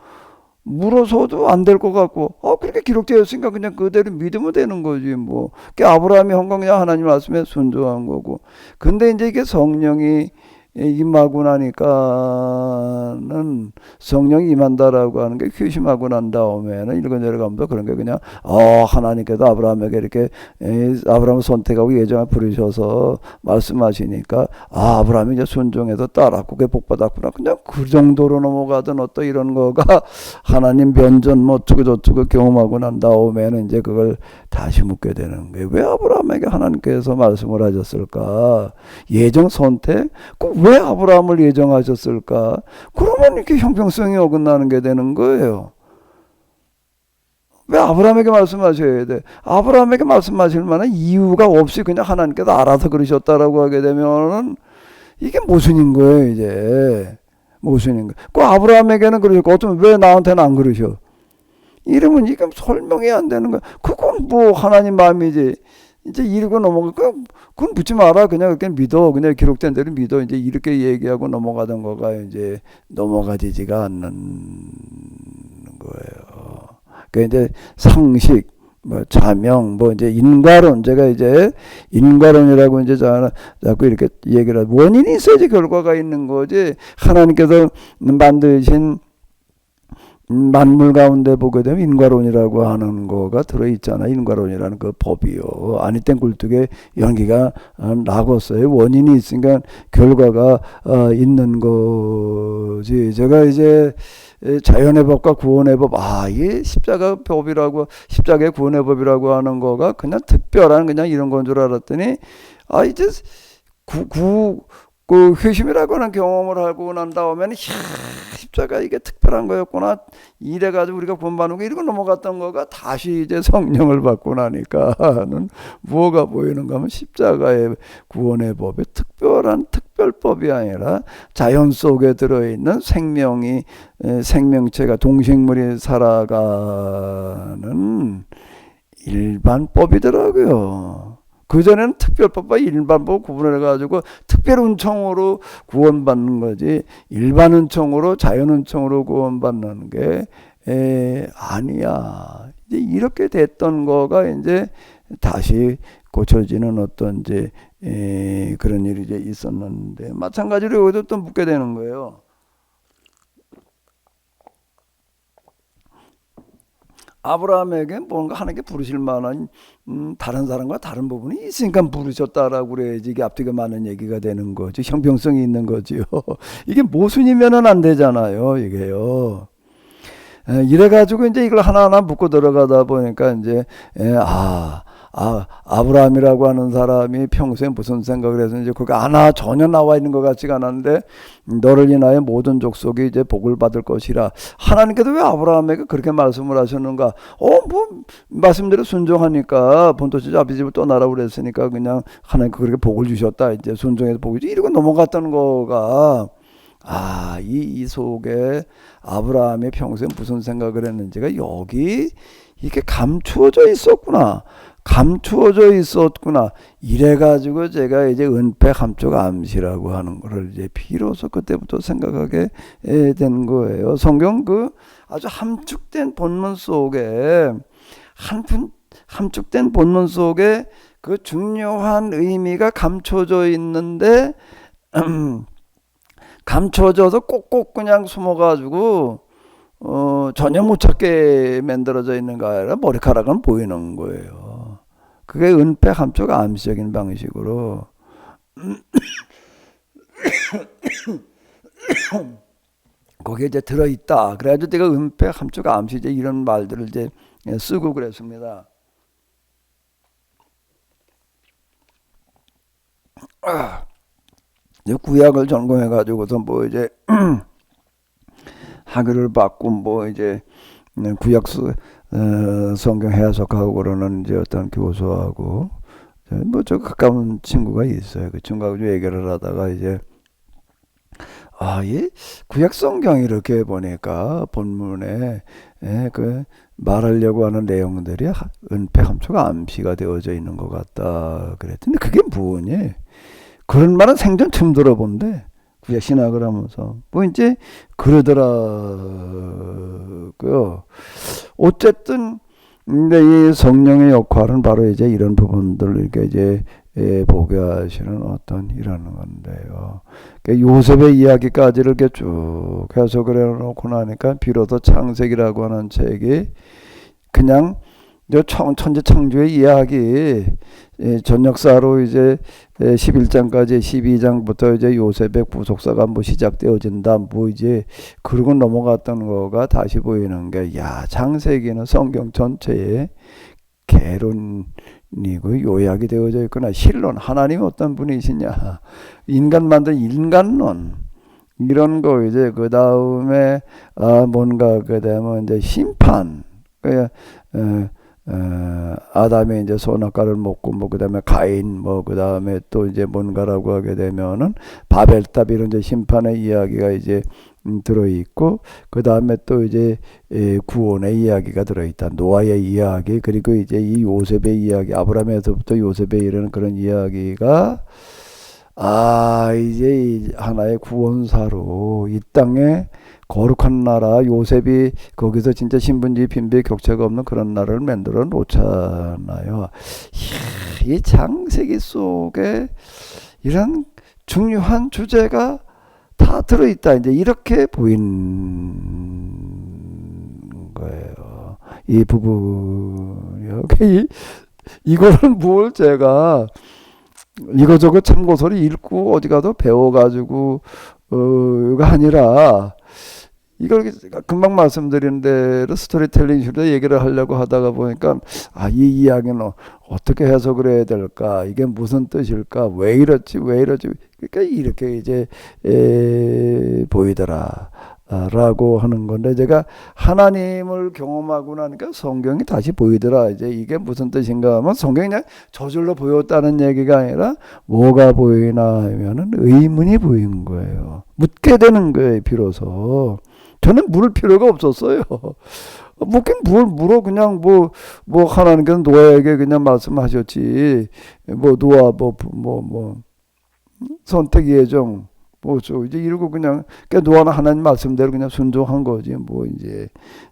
물어서도 안 될 것 같고 그렇게 기록되어 있으니까 그냥 그대로 믿으면 되는 거지 아브라함이 한 건 그냥 하나님 말씀에 순종한 거고. 근데 이제 이게 성령이 임하고 나니까는 성령이 임한다라고 하는 게 휴심하고 난 다음에는 읽어 내려가면서 그런 게 그냥 하나님께서 아브라함에게 이렇게 아브라함을 선택하고 예정을 부르셔서 말씀하시니까 아브라함이 이제 순종해서 따랐고 그게 복받았구나. 그냥 그 정도로 넘어가던 어떤 이런 거가 하나님 면전 어쩌고 저쩌고 경험하고 난 다음에는 이제 그걸 다시 묻게 되는 거예요. 왜 아브라함에게 하나님께서 말씀을 하셨을까? 예정 선택? 왜 아브라함을 예정하셨을까? 그러면 이렇게 형평성이 어긋나는 게 되는 거예요. 왜 아브라함에게 말씀하셔야 돼? 아브라함에게 말씀하실 만한 이유가 없이 그냥 하나님께서 알아서 그러셨다라고 하게 되면은 이게 모순인 거예요, 이제. 모순인 거예요. 아브라함에게는 그러셨고, 어쩌면 왜 나한테는 안 그러셔? 이러면 이게 설명이 안 되는 거야. 그건 하나님 마음이지. 이제 이러고 그건 묻지 마라. 그냥 믿어. 그냥 기록된 대로 믿어. 이제 이렇게 얘기하고 넘어가던 거가 이제 넘어가지지가 않는 거예요. 그러니까 이제 상식, 자명, 이제 인과론. 제가 이제 인과론이라고 이제 자꾸 이렇게 얘기를 하고, 원인이 있어야지 결과가 있는 거지. 하나님께서 만드신 만물 가운데 보게 되면 인과론이라고 하는 거가 들어있잖아. 인과론이라는 그 법이요. 아니 땐 굴뚝에 연기가 나겠어요. 원인이 있으니까 결과가 있는 거지. 제가 이제 자연의 법과 구원의 법, 이게 십자가 법이라고, 십자가의 구원의 법이라고 하는 거가 그냥 특별한 그냥 이런 건 줄 알았더니, 이제 그 회심이라고 하는 경험을 하고 난 다음에는 십자가 이게 특별한 거였구나 이래가지고 우리가 구원받는 거 이러고 넘어갔던 거가 다시 이제 성령을 받고 나니까는 뭐가 보이는가 하면 십자가의 구원의 법의 특별한 특별법이 아니라 자연 속에 들어있는 생명체가 동식물이 살아가는 일반법이더라고요. 그전에는 특별법과 일반법 구분을 해가지고 특별 은총으로 구원받는 거지 일반 은총으로 자연 은총으로 구원받는 게 아니야. 이제 이렇게 됐던 거가 이제 다시 고쳐지는 어떤 이제 그런 일이 이제 있었는데 마찬가지로 여기도 또 묻게 되는 거예요. 아브라함에게 뭔가 하나님께 부르실 만한 다른 사람과 다른 부분이 있으니까 부르셨다라고 그래야지 이게 앞뒤가 많은 얘기가 되는 거죠. 형평성이 있는 거지요. 이게 모순이면은 안 되잖아요. 이게요. 이래가지고 이제 이걸 하나하나 묻고 들어가다 보니까 이제 아브라함이라고 하는 사람이 평소에 무슨 생각을 해서 이제 거기 전혀 나와 있는 것 같지가 않은데 너를 인하여 모든 족속이 이제 복을 받을 것이라. 하나님께서 왜 아브라함에게 그렇게 말씀을 하셨는가? 말씀대로 순종하니까 본토집 아비 집을 떠나라고 그랬으니까 그냥 하나님께 그렇게 복을 주셨다. 이제 순종해서 복을 주셨다. 이러고 넘어갔던 거가 이 속에 아브라함이 평소에 무슨 생각을 했는지가 여기 이렇게 감추어져 있었구나. 이래가지고 제가 이제 은폐 함축 암시라고 하는 거를 이제 비로소 그때부터 생각하게 된 거예요. 성경 아주 함축된 본문 속에 함축된 본문 속에 그 중요한 의미가 감춰져 있는데 감춰져서 꼭꼭 그냥 숨어가지고 전혀 못 찾게 만들어져 있는 거 아니라 머리카락은 보이는 거예요. 그게 은폐 감촉 암시적인 방식으로 거기에 이제 들어있다. 그래가지고 내가 은폐 감촉 암시 이제 이런 말들을 이제 쓰고 그랬습니다. 이제 구약을 전공해가지고서 뭐 이제 학위를 받고 뭐 이제 구약 성경 해석하고 그러는 이제 어떤 교수하고 뭐 저 가까운 친구가 있어요. 그 친구하고 좀 얘기를 하다가 이제 이 구약 성경 이렇게 보니까 본문에 그 말하려고 하는 내용들이 은폐 감촉 암시가 되어져 있는 것 같다 그랬더니 그게 뭐니? 그런 말은 생전 처음 들어본데 구약 신학을 하면서 뭐 이제 그러더라고요. 어쨌든 근데 이 성령의 역할은 바로 이제 이런 부분들을 이렇게 이제 보게 하시는 어떤 이라는 건데요. 그러니까 요셉의 이야기까지를 이렇게 쭉 해석을 해놓고 나니까 비로소 창세기라고 하는 책이 그냥 천지 창조의 이야기 전 역사로 이제 11장까지 12장부터 이제 요셉의 구속사가 뭐 시작되어진다 뭐 이제 그러고 넘어갔던 거가 다시 보이는 게 창세기는 성경 전체에 개론이고 요약이 되어져 있구나. 실론 하나님 어떤 분이시냐 인간 만든 인간론 이런 거 이제 그 다음에 뭔가 그 다음에 이제 심판 아담이 이제 선악과를 먹고 뭐 그다음에 가인 뭐 그다음에 또 이제 뭔가라고 하게 되면은 바벨탑 이런 이제 심판의 이야기가 이제 들어 있고 그다음에 또 이제 구원의 이야기가 들어 있다. 노아의 이야기 그리고 이제 이 요셉의 이야기 아브라함에서부터 요셉에 이르는 그런 이야기가 이제 하나의 구원사로 이 땅에 거룩한 나라 요셉이 거기서 진짜 신분지 빈배 격차가 없는 그런 나라를 만들어 놓잖아요. 이 창세기 속에 이런 중요한 주제가 다 들어있다. 이제 이렇게 보인 거예요. 이 부분이요. 이거를 뭘 제가 이거저거 참고서를 읽고 어디 가도 배워가지고 이거 아니라 이걸 금방 말씀드린 대로 스토리텔링식으로 얘기를 하려고 하다가 보니까 이 이야기는 어떻게 해석을 해야 될까? 이게 무슨 뜻일까? 왜 이렇지? 그러니까 이렇게 이제 보이더라. 라고 하는 건데 제가 하나님을 경험하고 나니까 성경이 다시 보이더라. 이제 이게 무슨 뜻인가 하면 성경이 그냥 저절로 보였다는 얘기가 아니라 뭐가 보이나 하면은 의문이 보인 거예요. 묻게 되는 거예요. 비로소. 저는 물을 필요가 없었어요. 묻긴 뭘 물어. 그냥 뭐 하나님께서 노아에게 그냥 말씀하셨지. 노아 선택 예정 이제 이러고 그냥 노아는 하나님 말씀대로 그냥 순종한 거지. 이제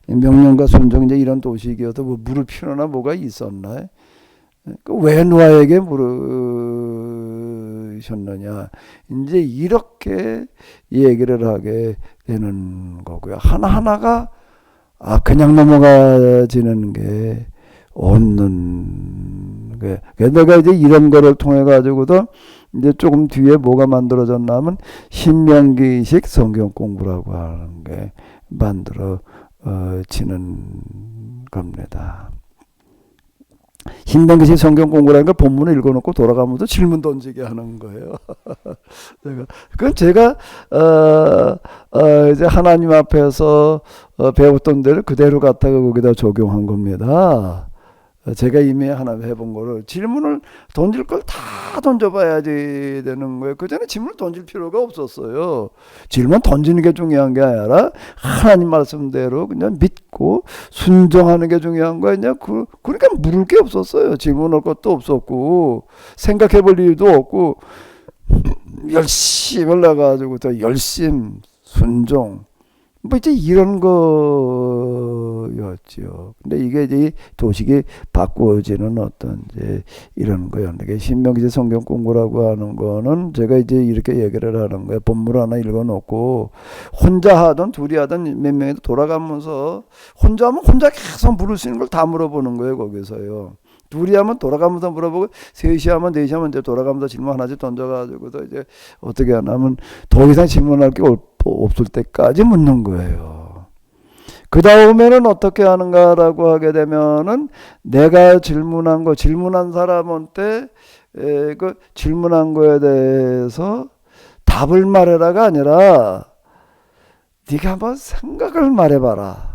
명령과 순종 이제 이런 도식이어서 물을 필요나 뭐가 있었나? 왜 노아에게 물으셨느냐? 이제 이렇게 얘기를 하게 되는 거고요. 하나하나가 그냥 넘어가지는 게 없는 게. 내가 이제 이런 거를 통해 가지고도 이제 조금 뒤에 뭐가 만들어졌냐면 신명기식 성경 공부라고 하는 게 만들어지는 겁니다. 신명기식 성경 공부라는 거 본문을 읽어놓고 돌아가면서 질문 던지게 하는 거예요. 그건 제가 이제 하나님 앞에서 배웠던 대로 그대로 갖다가 거기다 적용한 겁니다. 제가 이미 하나 해본 거를 질문을 던질 걸 다 던져봐야지 되는 거예요. 그전에 질문을 던질 필요가 없었어요. 질문 던지는 게 중요한 게 아니라 하나님 말씀대로 그냥 믿고 순종하는 게 중요한 거예요. 그러니까 물을 게 없었어요. 질문할 것도 없었고 생각해 볼 일도 없고 열심히 올라가지고 더 열심 순종 뭐 이제 이런 거였죠. 근데 이게 이제 도식이 바꾸어지는 어떤 이제 이런 거였는데, 신명기 성경 공부라고 하는 거는 제가 이제 이렇게 얘기를 하는 거예요. 본물 하나 읽어놓고 혼자 하든 둘이 하든 몇 명이 돌아가면서, 혼자 하면 혼자 계속 물을 수 있는 걸 다 물어보는 거예요, 거기서요. 둘이 하면 돌아가면서 물어보고, 셋이 하면 넷이 하면 이제 돌아가면서 질문 하나씩 던져가지고서 이제 어떻게 하냐면 더 이상 질문할 게 없을 때까지 묻는 거예요. 그 다음에는 어떻게 하는가라고 하게 되면은 내가 질문한 사람한테 그 질문한 거에 대해서 답을 말해라가 아니라 네가 한번 생각을 말해봐라.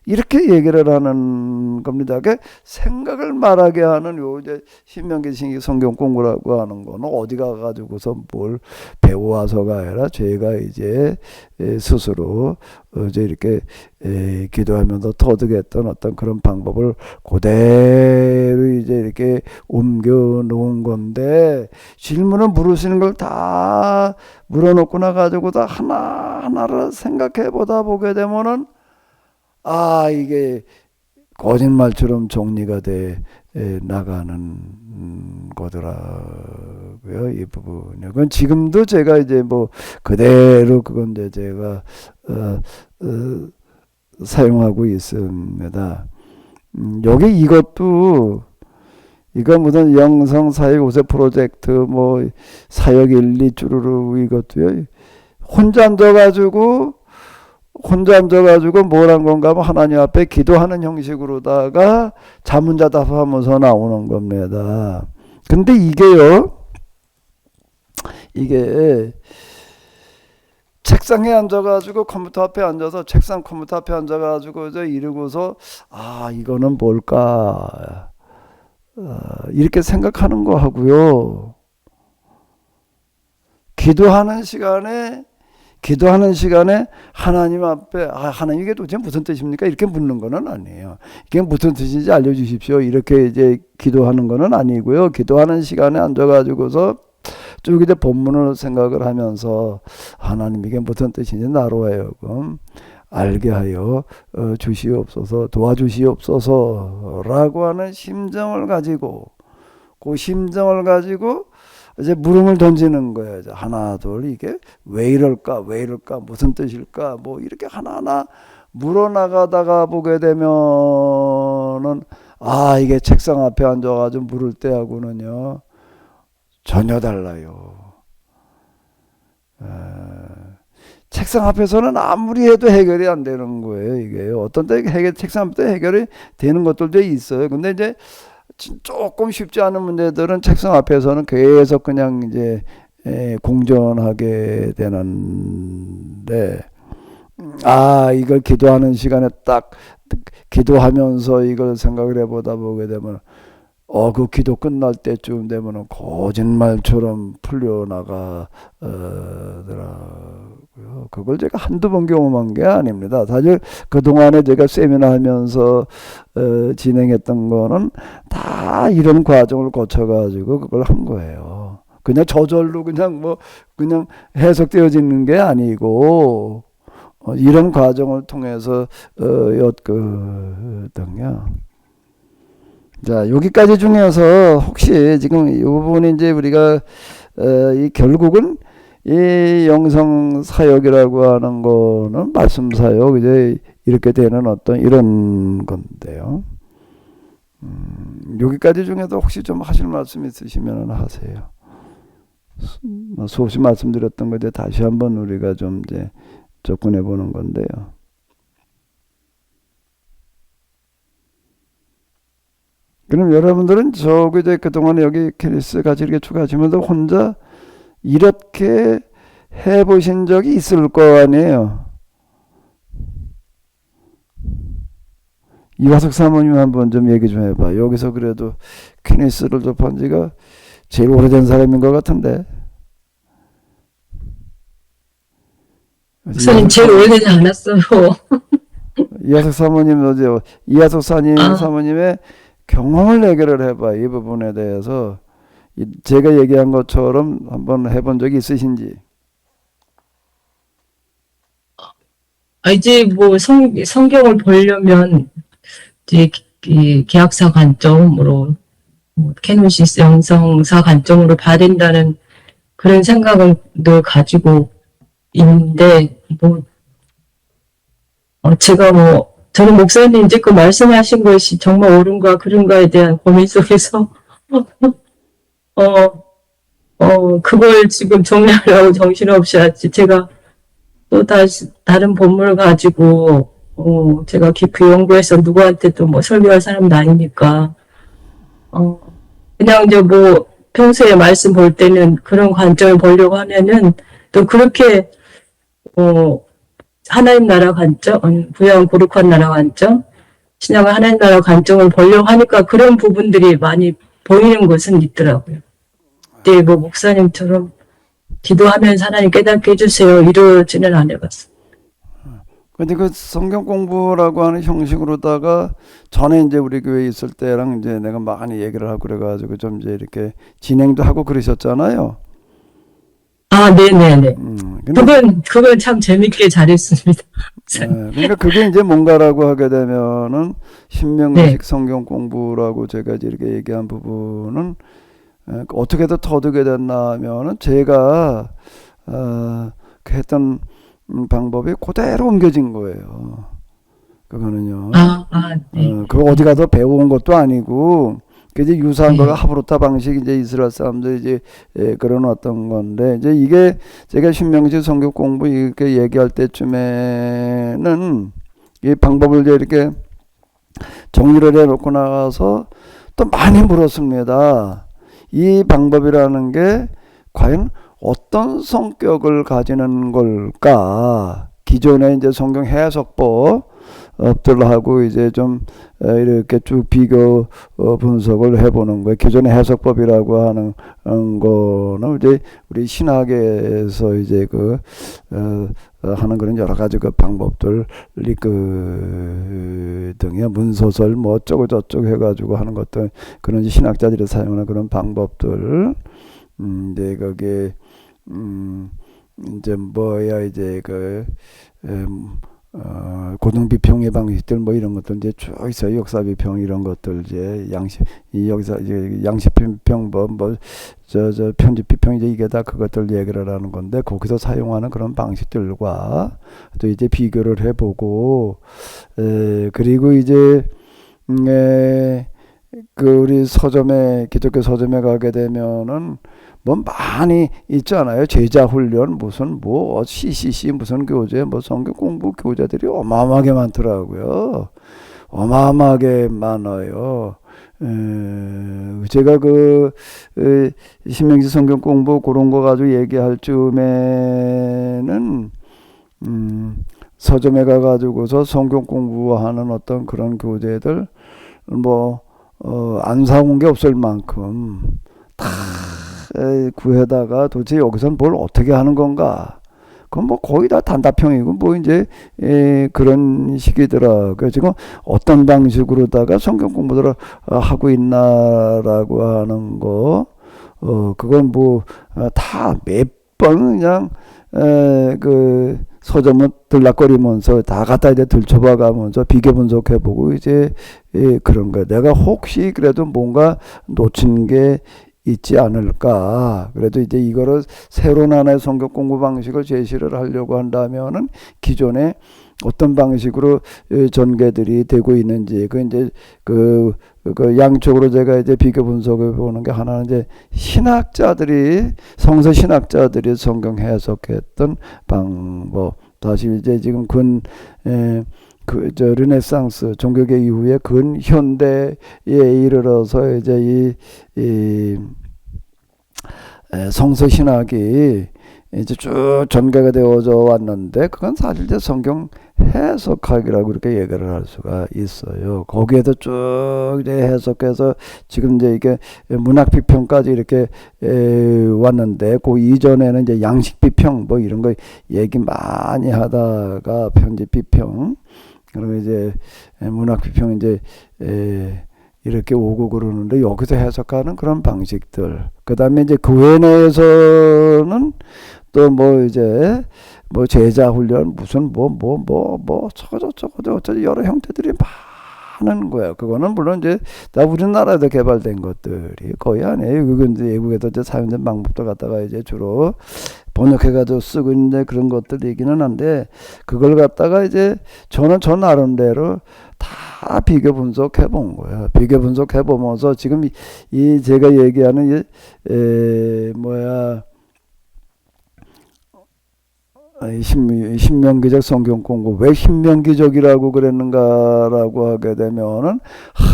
이렇게 얘기를 하는 겁니다. 그 생각을 말하게 하는 요 이제 신명기 성경 공부라고 하는 거는 어디 가가지고서 뭘 배워와서가 아니라 제가 이제 스스로 이제 이렇게 기도하면서 터득했던 어떤 그런 방법을 그대로 이제 이렇게 옮겨 놓은 건데, 질문을 물으시는 걸 다 물어놓고 나가지고 다 하나하나를 생각해 보다 보게 되면은 이게 거짓말처럼 정리가 돼 나가는 거더라고요. 이 부분이. 그건 지금도 제가 이제 뭐 그대로 그건 이제 제가 사용하고 있습니다. 여기 이것도, 이거 무슨 영성 사역 우세 프로젝트 뭐 사역 1, 2 쭈루루 이것도요. 혼자 앉아가지고 뭘 한 건가 하면 하나님 앞에 기도하는 형식으로다가 자문자답하면서 나오는 겁니다. 근데 이게 책상에 앉아가지고 컴퓨터 앞에 앉아서 컴퓨터 앞에 앉아가지고 이제 이러고서 이거는 뭘까 이렇게 생각하는 거 하고요. 기도하는 시간에 하나님 앞에 하나님 이게 도대체 무슨 뜻입니까? 이렇게 묻는 거는 아니에요. 이게 무슨 뜻인지 알려주십시오. 이렇게 이제 기도하는 거는 아니고요. 기도하는 시간에 앉아가지고서 쭉 이제 본문을 생각을 하면서 하나님 이게 무슨 뜻인지 나로 하여금 알게 하여 주시옵소서, 도와주시옵소서라고 하는 심정을 가지고, 그 심정을 가지고 이제 물음을 던지는 거예요. 하나, 둘, 이게 왜 이럴까, 무슨 뜻일까, 뭐 이렇게 하나하나 물어나가다가 보게 되면은 이게 책상 앞에 앉아가지고 물을 때하고는요 전혀 달라요. 책상 앞에서는 아무리 해도 해결이 안 되는 거예요. 이게 어떤 때 책상 앞에 해결이 되는 것들도 있어요. 근데 이제 조금 쉽지 않은 문제들은 책상 앞에서는 계속 그냥 이제 공존하게 되는데, 이걸 기도하는 시간에 딱 기도하면서 이걸 생각을 해보다 보게 되면 그 기도 끝날 때쯤 되면은 거짓말처럼 풀려나가더라고요. 그걸 제가 한두 번 경험한 게 아닙니다. 사실 그동안에 제가 세미나 하면서 진행했던 거는 다 이런 과정을 거쳐가지고 그걸 한 거예요. 그냥 저절로 그냥 해석되어지는 게 아니고 이런 과정을 통해서 였거든요. 자, 여기까지 중에서 혹시 지금 이 부분이 이제 우리가 결국은 이 영성 사역이라고 하는 거는 말씀 사역 이제 이렇게 되는 어떤 이런 건데요. 여기까지 중에도 혹시 좀 하실 말씀 있으시면 하세요. 수없이 말씀드렸던 것에 다시 한번 우리가 좀 이제 접근해 보는 건데요. 그럼 여러분들은 이제 그동안 여기 케니스 같이 이렇게 추가하시면서 혼자 이렇게 해보신 적이 있을 거 아니에요. 이화석 사모님 한번 좀 얘기 좀 해봐. 여기서 그래도 케니스를 접한 지가 제일 오래된 사람인 것 같은데. 목사님 제일 오래되지 않았어요. 이화석 사모님 이화석 사모님의 경험을 얘기를 해봐. 이 부분에 대해서 제가 얘기한 것처럼 한번 해본 적이 있으신지. 이제 뭐 성경을 보려면 이제 이 계약사 관점으로 캐노시스 영성사 관점으로 봐야 된다는 그런 생각을 늘 가지고 있는데 제가 저는 목사님 지금 말씀하신 것이 정말 옳은가 그른가에 대한 고민 속에서 그걸 지금 정리하려고 정신없이 하지. 제가 또 다른 본문을 가지고 제가 깊이 연구해서 누구한테 또 설교할 사람도 아니니까 그냥 이제 평소에 말씀 볼 때는 그런 관점을 보려고 하면은 또 그렇게 하나님 나라 관점, 구약 거룩한 나라 관점, 신약의 하나님 나라 관점을 보려고 하니까 그런 부분들이 많이 보이는 것은 있더라고요. 근데 목사님처럼 기도하면서 하나님 깨닫게 해주세요 이러지는 안 해봤어요. 근데 그 성경 공부라고 하는 형식으로다가 전에 이제 우리 교회에 있을 때랑 이제 내가 많이 얘기를 하고 그래가지고 좀 이제 이렇게 진행도 하고 그러셨잖아요. 네네네. 근데 그건 참 재밌게 잘했습니다. 그러니까 그게 이제 뭔가라고 하게 되면은 신명식 네. 성경 공부라고 제가 이제 이렇게 얘기한 부분은 어떻게 더 터득이 됐나 하면은 제가 했던 방법이 그대로 옮겨진 거예요. 그거는요. 네. 그거 어디 가서 배워온 것도 아니고 그 이제 유사한 네. 거가 하브루타 방식 이제 이스라엘 사람들이 이제 그런 어떤 건데 이제 이게 제가 신명식 성경 공부 이렇게 얘기할 때쯤에는 이 방법을 이제 이렇게 정리를 해놓고 나가서 또 많이 물었습니다. 이 방법이라는 게 과연 어떤 성격을 가지는 걸까? 기존의 이제 성경 해석법들하고 이제 좀 이렇게 쭉 비교 분석을 해보는 거예요. 기존의 해석법이라고 하는 거는 이제 우리 신학에서 이제 하는 그런 여러 가지 방법들, 등의 문소설 뭐 어쩌고 저쩌고 해가지고 하는 것들, 그런 신학자들이 사용하는 그런 방법들, 이제 거기에 이제 이제 고등 비평의 방식들 이런 것들 이제 쭉 있어요. 역사 비평 이런 것들 이제 양식 비평법 편집 비평 이제 이게 다 그것들 얘기를 하는 건데 거기서 사용하는 그런 방식들과 또 이제 비교를 해보고 그리고 이제 우리 기독교 서점에 가게 되면은 많이 있잖아요. 제자 훈련 무슨 CCC 무슨 교재 성경 공부 교재들이 어마어마하게 많더라고요. 어마어마하게 많아요. 제가 신명기 성경 공부 그런 거 가지고 얘기할 쯤에는 서점에 가가지고서 성경 공부하는 어떤 그런 교재들 안 사온 게 없을 만큼 다 구해다가 도대체 여기서는 뭘 어떻게 하는 건가? 그건 거의 다 단답형이고 이제 그런 식이더라고요. 지금 어떤 방식으로다가 성경 공부를 하고 있나라고 하는 거, 그건 다 몇 번 그냥 서점을 들락거리면서 다 갖다 이제 들춰봐가면서 비교 분석해보고 이제 그런 거예요. 내가 혹시 그래도 뭔가 놓친 게 있지 않을까. 그래도 이제 이거를 새로운 하나의 성경 공부 방식을 제시를 하려고 한다면은 기존에 어떤 방식으로 전개들이 되고 있는지 이제 양쪽으로 제가 이제 비교 분석을 보는 게 하나는 이제 성서 신학자들이 성경 해석했던 방법. 다시 이제 지금 르네상스 종교개 이후에 근현대에 이르러서 이제 이 성서 신학이 이제 쭉 전개가 되어져 왔는데 그건 사실 이제 성경 해석학이라고 이렇게 얘기를 할 수가 있어요. 거기에도 쭉 이제 해석해서 지금 이제 이게 문학 비평까지 이렇게 왔는데 그 이전에는 이제 양식 비평 이런 거 얘기 많이 하다가 편집 비평 그리고 이제 문학 비평 이제 이렇게 오고 그러는데 여기서 해석하는 그런 방식들. 그다음에 이제 교회 내에서는 또 이제 뭐 제자 훈련 무슨 저거 여러 형태들이 많은 거예요. 그거는 물론 이제 다 우리나라에도 개발된 것들이 거의 아니에요. 그건 이제 외국에도 이제 사용된 방법도 갖다가 이제 주로 번역해가지고 쓰고 있는데 그런 것들이기는 한데 그걸 갖다가 이제 저는 저 나름대로 다 비교 분석해 본 거예요. 비교 분석해 보면서 지금 이 제가 얘기하는 신명기적 성경 공부 왜 신명기적이라고 그랬는가라고 하게 되면은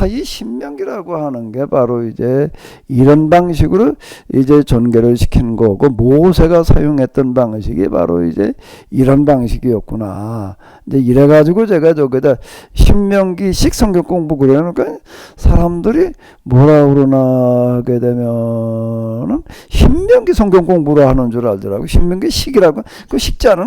이 신명기라고 하는 게 바로 이제 이런 방식으로 이제 전개를 시키는 거고 모세가 사용했던 방식이 바로 이제 이런 방식이었구나. 이제 이래가지고 제가 저기다 신명기식 성경 공부 그러니까 사람들이 뭐라 그러나 하게 되면은 신명기 성경 공부를 하는 줄 알더라고. 신명기식이라고 그 식자는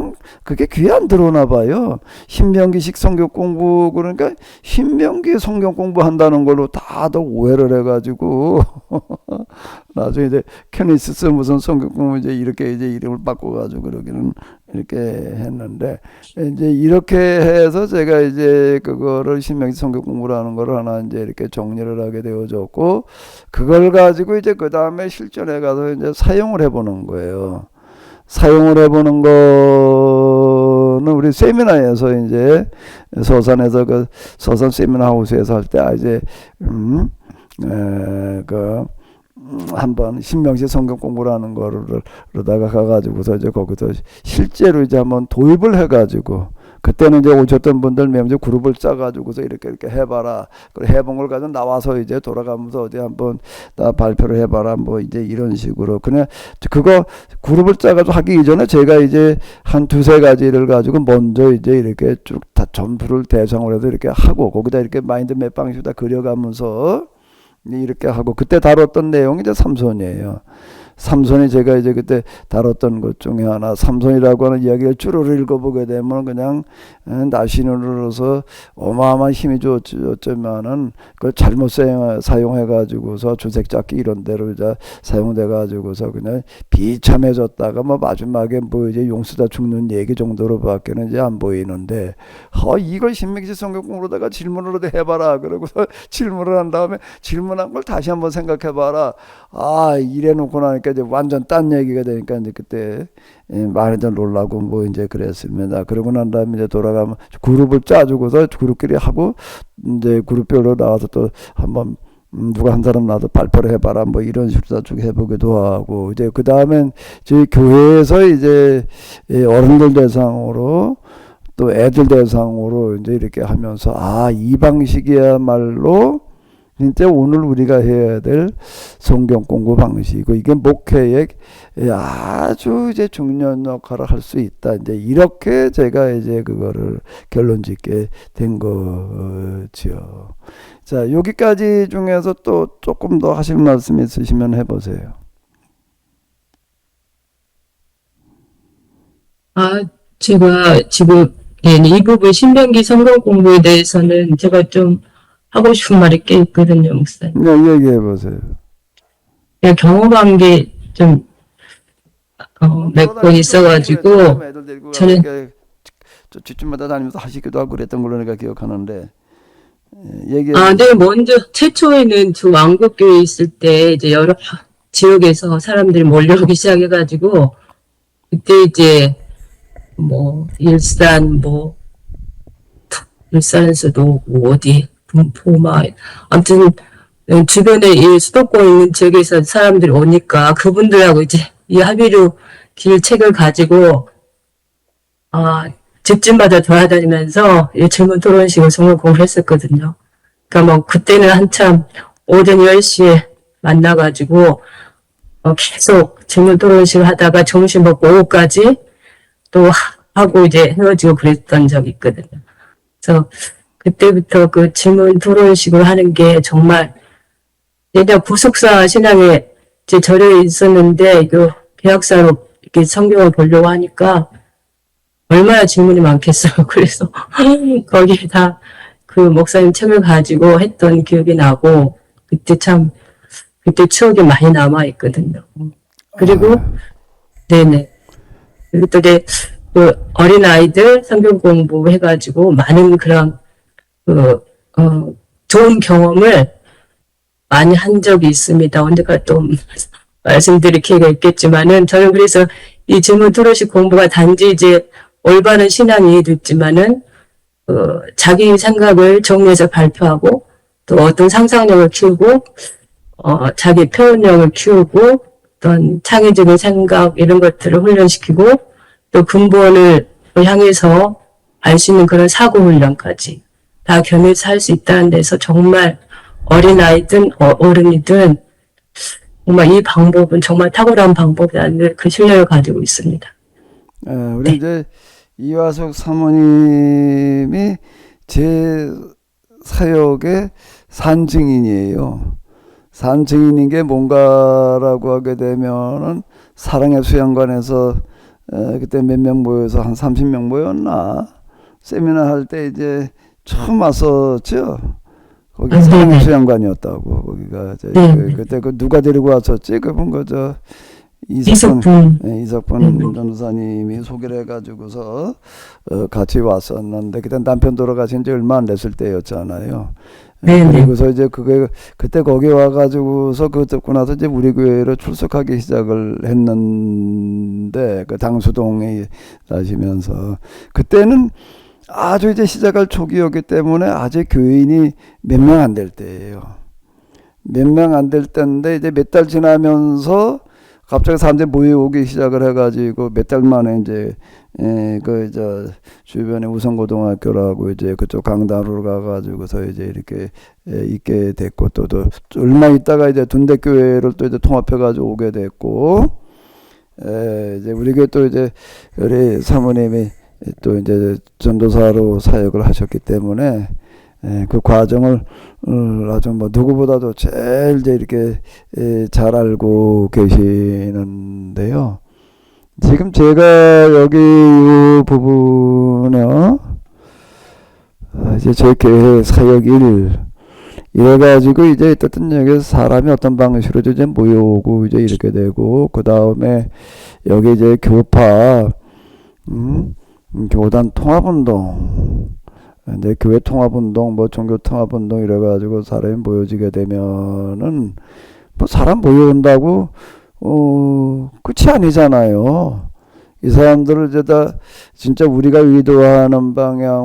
그게 귀에 안 들어오나 봐요. 신명기식 성경 공부 그러니까 신명기 성경 공부한다는 걸로 다들 오해를 해가지고 나중에 이제 케니시스 무슨 성경 공부 이제 이렇게 이제 이름을 바꿔가지고 그러기는 이렇게 했는데 이제 이렇게 해서 제가 이제 그거를 신명기 성경 공부라는 걸 하나 이제 이렇게 정리를 하게 되어졌고 그걸 가지고 이제 그 다음에 실전에 가서 이제 사용을 해보는 거예요. 사용을 해보는 거는 우리 세미나에서 이제 서산에서 그 서산 세미나 하우스에서 할 때 이제 한번 신명시 성경 공부라는 거를 그러다가 가가지고서 이제 거기서 실제로 이제 한번 도입을 해가지고 그때는 이제 오셨던 분들 몇 명 그룹을 짜가지고서 이렇게 해봐라. 그 해본 걸 가지고 나와서 이제 돌아가면서 어디 한번 다 발표를 해봐라. 뭐 이제 이런 식으로. 그냥 그거 그룹을 짜가지고 하기 이전에 제가 이제 한 두세 가지를 가지고 먼저 이제 이렇게 쭉 다 전부를 대상으로 해서 이렇게 하고 거기다 이렇게 마인드맵 방식으로 다 그려가면서 이렇게 하고 그때 다뤘던 내용이 이제 삼손이에요. 삼손이 제가 이제 그때 다뤘던 것 중에 하나 삼손이라고 하는 이야기를 쭈루루 읽어보게 되면 그냥 나신으로서 어마어마한 힘이 줬지만은 그걸 잘못 사용해가지고서 주색잡기 이런 데로 이제 사용돼가지고서 그냥 비참해졌다가 뭐 마지막에 뭐 이제 용수다 죽는 얘기 정도로밖에는 이제 안 보이는데 이걸 신명기 성경 공부로다가 질문으로 해봐라 그러고서 질문을 한 다음에 질문한 걸 다시 한번 생각해봐라. 이래놓고 나니까 이제 완전 딴 얘기가 되니까 이제 그때 많이들 놀라고 뭐 이제 그랬습니다. 그러고 난 다음에 이제 돌아가면 그룹을 짜주고서 그룹끼리 하고 이제 그룹별로 나와서 또 한번 누가 한 사람 나와서 발표를 해봐라 뭐 이런 식으로 쭉 해보기도 하고 이제 그 다음엔 저희 교회에서 이제 어른들 대상으로 또 애들 대상으로 이제 이렇게 하면서 이 방식이야말로 진짜 오늘 우리가 해야 될 성경 공부 방식이고 이게 목회에 아주 이제 중요한 역할을 할 수 있다. 이제 이렇게 제가 이제 그거를 결론 짓게 된 거죠. 자, 여기까지 중에서 또 조금 더 하실 말씀 있으시면 해보세요. 제가 지금 이 부분 신명기 성경 공부에 대해서는 제가 좀 하고 싶은 말이 꽤 있거든요, 목사님. 네, 얘기해보세요. 그냥 경험한 게 좀 몇 번 있어가지고 저는 집집마다 다니면서 하시기도 하고 그랬던 걸로 내가 기억하는데 얘기해. 네, 먼저 최초에는 저 왕국교회 있을 때 이제 여러 지역에서 사람들이 몰려오기 시작해가지고 그때 이제 뭐 일산에서도 어디 분포마 아무튼 주변에 이 수도권 있는 지역에서 사람들이 오니까 그분들하고 이제 이 합의로 길 책을 가지고 집집마다 돌아다니면서 이 질문 토론식을 성경 공부를 했었거든요. 그러니까 뭐 그때는 한참 오전 10시에 만나가지고 계속 질문 토론식을 하다가 점심 먹고 오후까지 또 하고 이제 헤어지고 그랬던 적이 있거든요. 그래서 그때부터 그 질문 토론식을 하는 게 정말 예전 구속사 신앙에 이제 절여 있었는데 개혁사로 이렇게 성경을 보려고 하니까 얼마나 질문이 많겠어요. 그래서 거기에 다 그 목사님 책을 가지고 했던 기억이 나고 그때 추억이 많이 남아 있거든요. 그리고 네네. 그리고 또 이제 그 어린아이들 성경 공부해가지고 많은 그런 좋은 경험을 많이 한 적이 있습니다. 언제까 또 말씀드릴 기회가 있겠지만은 저는 그래서 이 질문 토론식 공부가 단지 이제 올바른 신앙이 됐지만은 자기 생각을 정리해서 발표하고 또 어떤 상상력을 키우고 자기 표현력을 키우고 어떤 창의적인 생각 이런 것들을 훈련시키고 또 근본을 향해서 알 수 있는 그런 사고 훈련까지 다 겸해서 할 수 있다는 데서 정말 어린아이든 어른이든 정말 이 방법은 정말 탁월한 방법이라는 그 신뢰를 가지고 있습니다. 우리 이제 이화숙 사모님이 제 사역의 산증인이에요. 산증인인 게 뭔가라고 하게 되면은 사랑의 수양관에서 그때 몇 명 모여서 한 30명 모였나? 세미나 할 때 이제 처음 왔었죠. 거기 사랑의 수양관이었다고. 거기가 이제 그때 그 누가 데리고 왔었지? 그분 그저 이석분 전도사님이 소개를 해가지고서 같이 왔었는데 그때 남편 돌아가신 지 얼마 안 됐을 때였잖아요. 그리고서 이제 그때 거기 와가지고서 그 듣고 나서 이제 우리 교회로 출석하기 시작을 했는데 그 당수동에 사시면서 그때는 아주 이제 시작할 초기였기 때문에 아직 교인이 몇 명 안 될 때예요. 몇 명 안 될 때인데 이제 몇 달 지나면서 갑자기 사람들이 모여오기 시작을 해가지고 몇 달 만에 이제 주변에 우성고등학교라고 이제 그쪽 강단으로 가가지고서 이제 이렇게 있게 됐고 또 얼마 있다가 이제 둔대교회를 또 이제 통합해가지고 오게 됐고 이제 우리 교회 또 이제 우리 사모님이 또 이제 전도사로 사역을 하셨기 때문에 그 과정을 아주 뭐 누구보다도 제일 이제 이렇게 잘 알고 계시는데요. 지금 제가 여기 이 부분에 이제 제 교회 사역 이래가지고 이제 어떤 여기 사람이 어떤 방식으로 이제 모여오고 이제 이렇게 되고 그 다음에 여기 이제 교파 교단 통합운동 근데 교회 통합운동, 뭐 종교 통합운동 이래가지고 사람이 모여지게 되면은 뭐 사람 모여온다고 끝이 아니잖아요. 이 사람들을 이제 다 진짜 우리가 의도하는 방향으로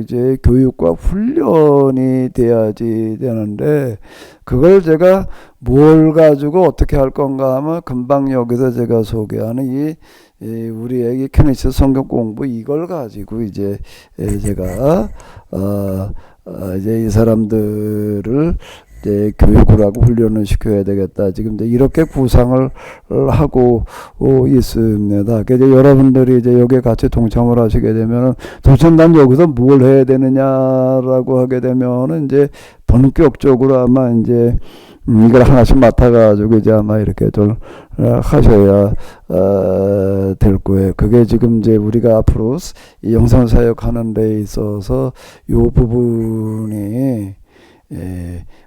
이제 교육과 훈련이 돼야지 되는데 그걸 제가 뭘 가지고 어떻게 할 건가 하면 금방 여기서 제가 소개하는 우리의 케네시스 성경 공부 이걸 가지고 이제 제가 이제 이 사람들을 이제 교육을 하고 훈련을 시켜야 되겠다. 지금 이제 이렇게 구상을 하고 있습니다. 그래서 여러분들이 이제 여기에 같이 동참을 하시게 되면은 도대체 난 여기서 뭘 해야 되느냐라고 하게 되면은 이제 본격적으로 아마 이제 이걸 하나씩 맡아가지고 이제 아마 이렇게 좀 하셔야 될 거예요. 그게 지금 이제 우리가 앞으로 이 영상 사역하는 데 있어서 요 부분이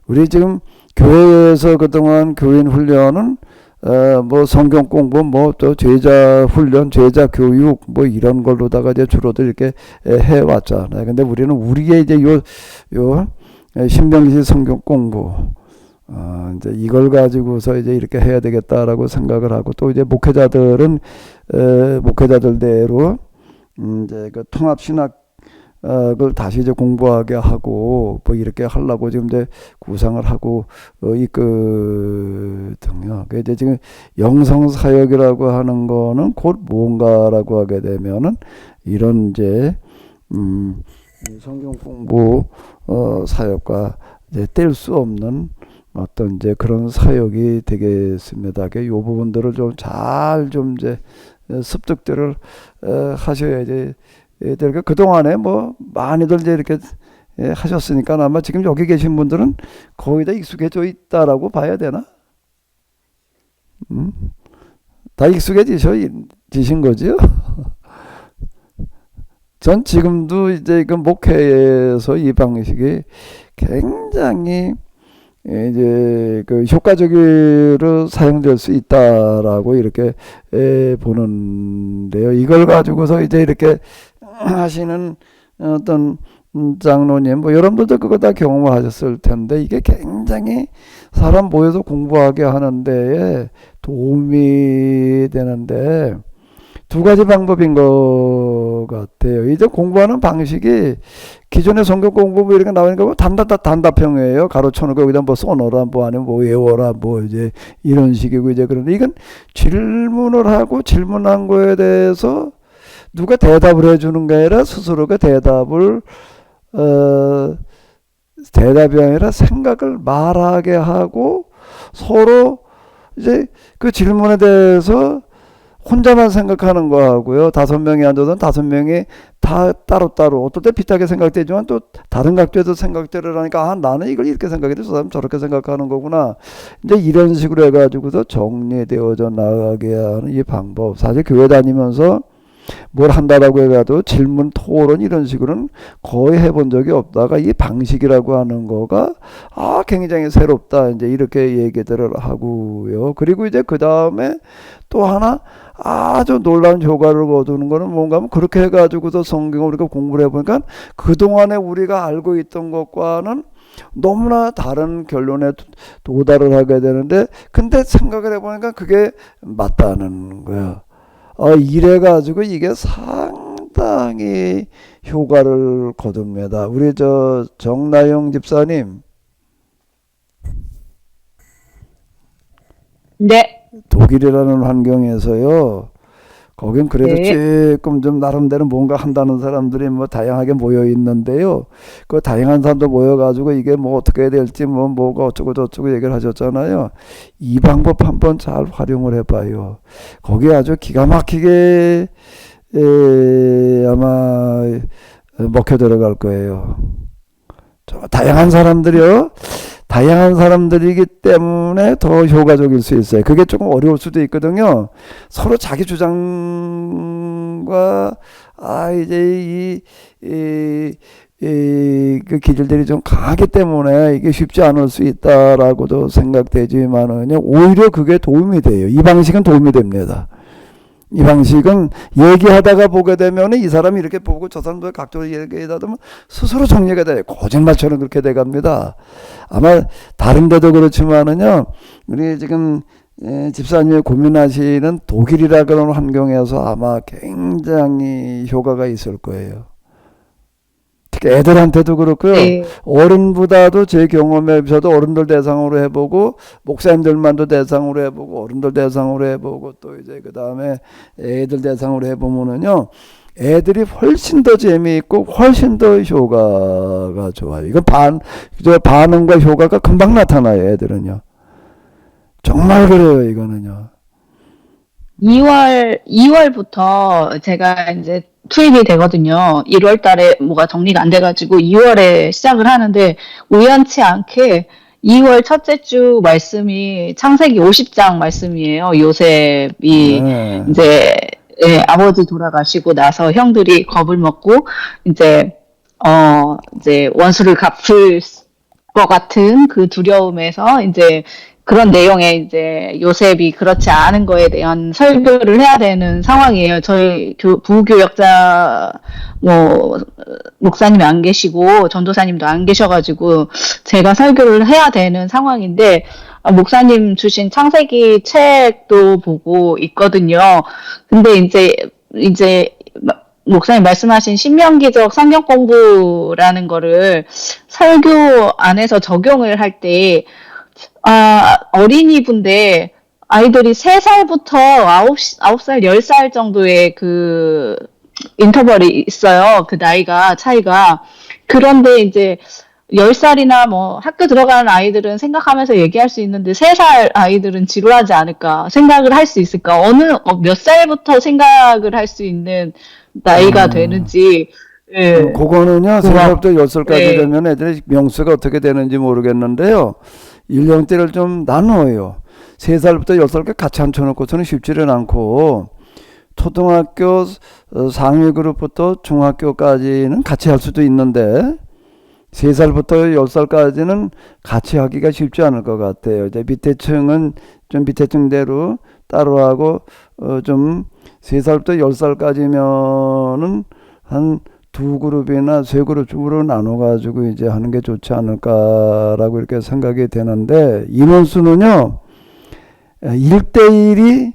우리 지금 교회에서 그동안 교인 훈련은 뭐 성경 공부 뭐 또 제자 훈련 제자 교육 뭐 이런 걸로다가 이제 주로들 이렇게 해왔잖아요. 근데 우리는 우리의 이제 요 신명기 성경 공부 이제 이걸 가지고서 이제 이렇게 해야 되겠다라고 생각을 하고 또 이제 목회자들은 목회자들대로 이제 그 통합 신학 그걸 다시 이제 공부하게 하고 뭐 이렇게 하려고 지금 이제 구상을 하고 있거든요. 그 이제 지금 영성 사역이라고 하는 거는 곧 뭔가라고 하게 되면은 이런 이제 성경 공부 사역과 이제 뗄 수 없는 어떤 이제 그런 사역이 되겠습니다. 이 부분들을 좀 잘 좀 이제 습득들을 하셔야지. 그동안에 뭐 많이들 이제 이렇게 하셨으니까 아마 지금 여기 계신 분들은 거의 다 익숙해져 있다라고 봐야 되나? 다 익숙해지신 거죠? 전 지금도 이제 그 목회에서 이 방식이 굉장히 이제 그 효과적으로 사용될 수 있다라고 이렇게 보는데요. 이걸 가지고서 이제 이렇게 하시는 어떤 장로님, 뭐 여러분들도 그거 다 경험을 하셨을 텐데 이게 굉장히 사람 모여서 공부하게 하는 데에 도움이 되는데 두 가지 방법인 것 같아요. 이제 공부하는 방식이 기존의 성경 공부 뭐 이렇게 나오니까 뭐 단답형이에요. 가로쳐놓고 여기다 뭐 써놓으라, 뭐 아니면 뭐 외워라, 뭐 이제 이런 식이고 이제 그런데 이건 질문을 하고 질문한 거에 대해서 누가 대답을 해주는 게 아니라 스스로가 대답이 아니라 생각을 말하게 하고 서로 이제 그 질문에 대해서 혼자만 생각하는 거하고요. 5명이 앉아서 5명이 다 따로따로 어떨 때 비슷하게 생각되지만 또 다른 각도에서 생각들을 하니까 나는 이걸 이렇게 생각해도 저 사람 저렇게 생각하는 거구나. 이제 이런 식으로 해가지고서 정리되어져 나가게 하는 이 방법. 사실 교회 다니면서 뭘 한다라고 해가지고 질문, 토론 이런 식으로는 거의 해본 적이 없다가 이 방식이라고 하는 거가 굉장히 새롭다. 이제 이렇게 얘기들을 하고요. 그리고 이제 그 다음에 또 하나 아주 놀라운 효과를 거두는 거는 뭔가 하면 그렇게 해가지고서 성경을 우리가 공부를 해보니까 그동안에 우리가 알고 있던 것과는 너무나 다른 결론에 도달을 하게 되는데 근데 생각을 해보니까 그게 맞다는 거예요. 이래가지고 이게 상당히 효과를 거둡니다. 우리 정나영 집사님. 네. 독일이라는 환경에서요. 거긴 그래도 네. 조금 좀 나름대로 뭔가 한다는 사람들이 뭐 다양하게 모여 있는데요. 그 다양한 사람들 모여가지고 이게 뭐 어떻게 해야 될지 뭐가 어쩌고 저쩌고 얘기를 하셨잖아요. 이 방법 한번 잘 활용을 해봐요. 거기 아주 기가 막히게 아마 먹혀 들어갈 거예요. 다양한 사람들이기 때문에 더 효과적일 수 있어요. 그게 조금 어려울 수도 있거든요. 서로 자기 주장과 이제 그 기질들이 좀 강하기 때문에 이게 쉽지 않을 수 있다라고도 생각되지만은요. 오히려 그게 도움이 돼요. 이 방식은 도움이 됩니다. 이 방식은 얘기하다가 보게 되면 이 사람이 이렇게 보고 저 사람도 각도로 얘기하다 보면 스스로 정리가 돼요. 거짓말처럼 그렇게 돼 갑니다. 아마 다른 데도 그렇지만은요. 우리 지금 집사님이 고민하시는 독일이라 그런 환경에서 아마 굉장히 효과가 있을 거예요. 특히 애들한테도 그렇고요. 네. 어른보다도 제 경험에 비해서도 어른들 대상으로 해보고 목사님들만도 대상으로 해보고 어른들 대상으로 해보고 또 이제 그 다음에 애들 대상으로 해보면은요. 애들이 훨씬 더 재미있고 훨씬 더 효과가 좋아요. 이건 반응과 효과가 금방 나타나요. 애들은요. 정말 그래요. 이거는요. 2월부터 제가 이제 투입이 되거든요. 1월 달에 뭐가 정리가 안 돼가지고 2월에 시작을 하는데 우연치 않게 2월 첫째 주 말씀이 창세기 50장 말씀이에요. 요셉이 네. 이제 아버지 돌아가시고 나서 형들이 겁을 먹고 이제 원수를 갚을 것 같은 그 두려움에서 이제 그런 내용의 이제 요셉이 그렇지 않은 거에 대한 설교를 해야 되는 상황이에요. 저희 부교역자 목사님이 안 계시고 전도사님도 안 계셔가지고 제가 설교를 해야 되는 상황인데 목사님 주신 창세기 책도 보고 있거든요. 근데 이제 목사님 말씀하신 신명기적 성경 공부라는 거를 설교 안에서 적용을 할 때 어린이분데 아이들이 3살부터 9살, 10살 정도의 그 인터벌이 있어요. 그 차이가. 그런데 이제 10살이나 뭐 학교 들어가는 아이들은 생각하면서 얘기할 수 있는데 3살 아이들은 지루하지 않을까 생각을 할 수 있을까 몇 살부터 생각을 할 수 있는 나이가 되는지 그거는요 3살부터 10살까지 네. 되면 애들의 명수가 어떻게 되는지 모르겠는데요 연령대를 좀 나누어요. 3살부터 10살까지 같이 앉혀놓고서는 쉽지는 않고 초등학교 상위 그룹부터 중학교까지는 같이 할 수도 있는데 3살부터 10살까지는 같이 하기가 쉽지 않을 것 같아요. 이제 밑에 층은 좀 밑에 층대로 따로 하고, 좀 3살부터 10살까지면은 한 2그룹이나 3그룹으로 나눠가지고 이제 하는 게 좋지 않을까라고 이렇게 생각이 되는데, 인원수는요, 1대1이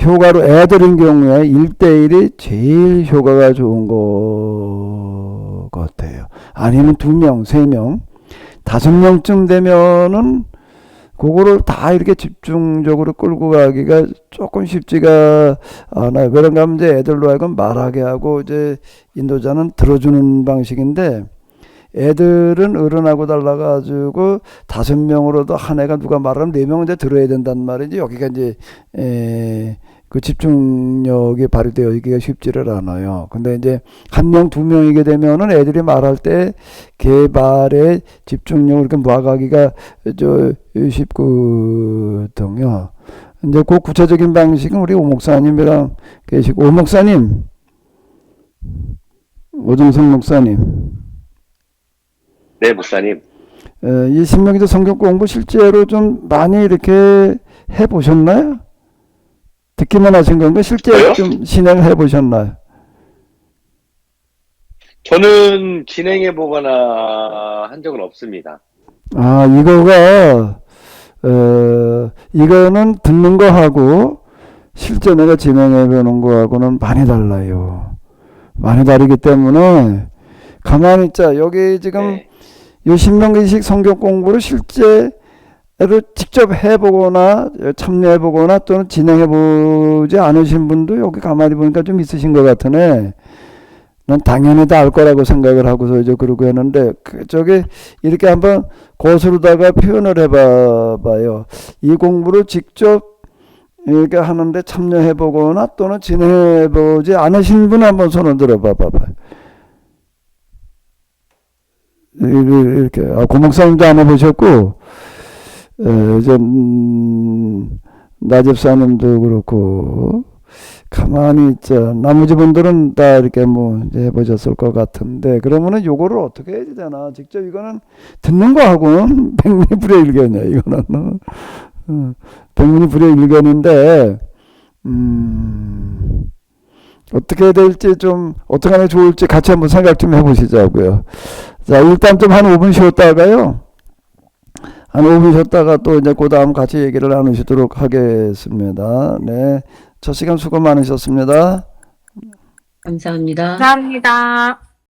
효과로, 애들인 경우에 1대1이 제일 효과가 좋은 것 같아요. 아니면 2명, 3명, 5명쯤 되면은 그거를 다 이렇게 집중적으로 끌고 가기가 조금 쉽지가 않아요. 그런가 하면 이제 애들로 하여금 말하게 하고 이제 인도자는 들어주는 방식인데, 애들은 어른하고 달라가지고 5명으로도 한 애가 누가 말하면 4명은 이제 들어야 된단 말이지. 여기가 이제 그 집중력이 발휘되어 있기가 쉽지를 않아요. 근데 이제 1명, 2명이게 되면은 애들이 말할 때 개발의 집중력을 이렇게 모아가기가 쉽거든요. 이제 그 구체적인 방식은 우리 오 목사님이랑 계시고, 오 목사님, 오정성 목사님, 네, 목사님. 이 신명기도 성경 공부 실제로 좀 많이 이렇게 해보셨나요? 듣기만 하신 건가? 실제로 저요? 좀 진행해 보셨나요? 저는 진행해 보거나 한 적은 없습니다. 아, 이거는 듣는 거하고 실제 내가 진행해 보는 거하고는 많이 달라요. 많이 다르기 때문에 가만히 있자. 여기 지금 네. 요 신명기식 성경 공부를 실제로 직접 해보거나 참여해보거나 또는 진행해보지 않으신 분도 여기 가만히 보니까 좀 있으신 것 같으네. 난 당연히 다 알 거라고 생각을 하고서 이제 그러고 했는데, 저기 이렇게 한번 거스르다가 표현을 해봐요. 이 공부를 직접 이렇게 하는데 참여해보거나 또는 진행해보지 않으신 분 한번 손을 들어봐봐요. 이렇게. 고 목사님도 안 해보셨고, 이제, 나 집사님도 그렇고, 가만히 있자. 나머지 분들은 다 이렇게 뭐 이제 해보셨을 것 같은데, 그러면은 요거를 어떻게 해야 되잖아. 직접 이거는 듣는 거하고는 백리불의 일견이야, 이거는. 백리불의 일견인데, 어떻게 해야 될지 좀, 어떻게 하면 좋을지 같이 한번 생각 좀 해보시자고요. 자, 일단 좀 한 5분 쉬었다가요. 한 5분 쉬었다가 또 이제 그 다음 같이 얘기를 나누시도록 하겠습니다. 네. 첫 시간 수고 많으셨습니다. 감사합니다. 감사합니다.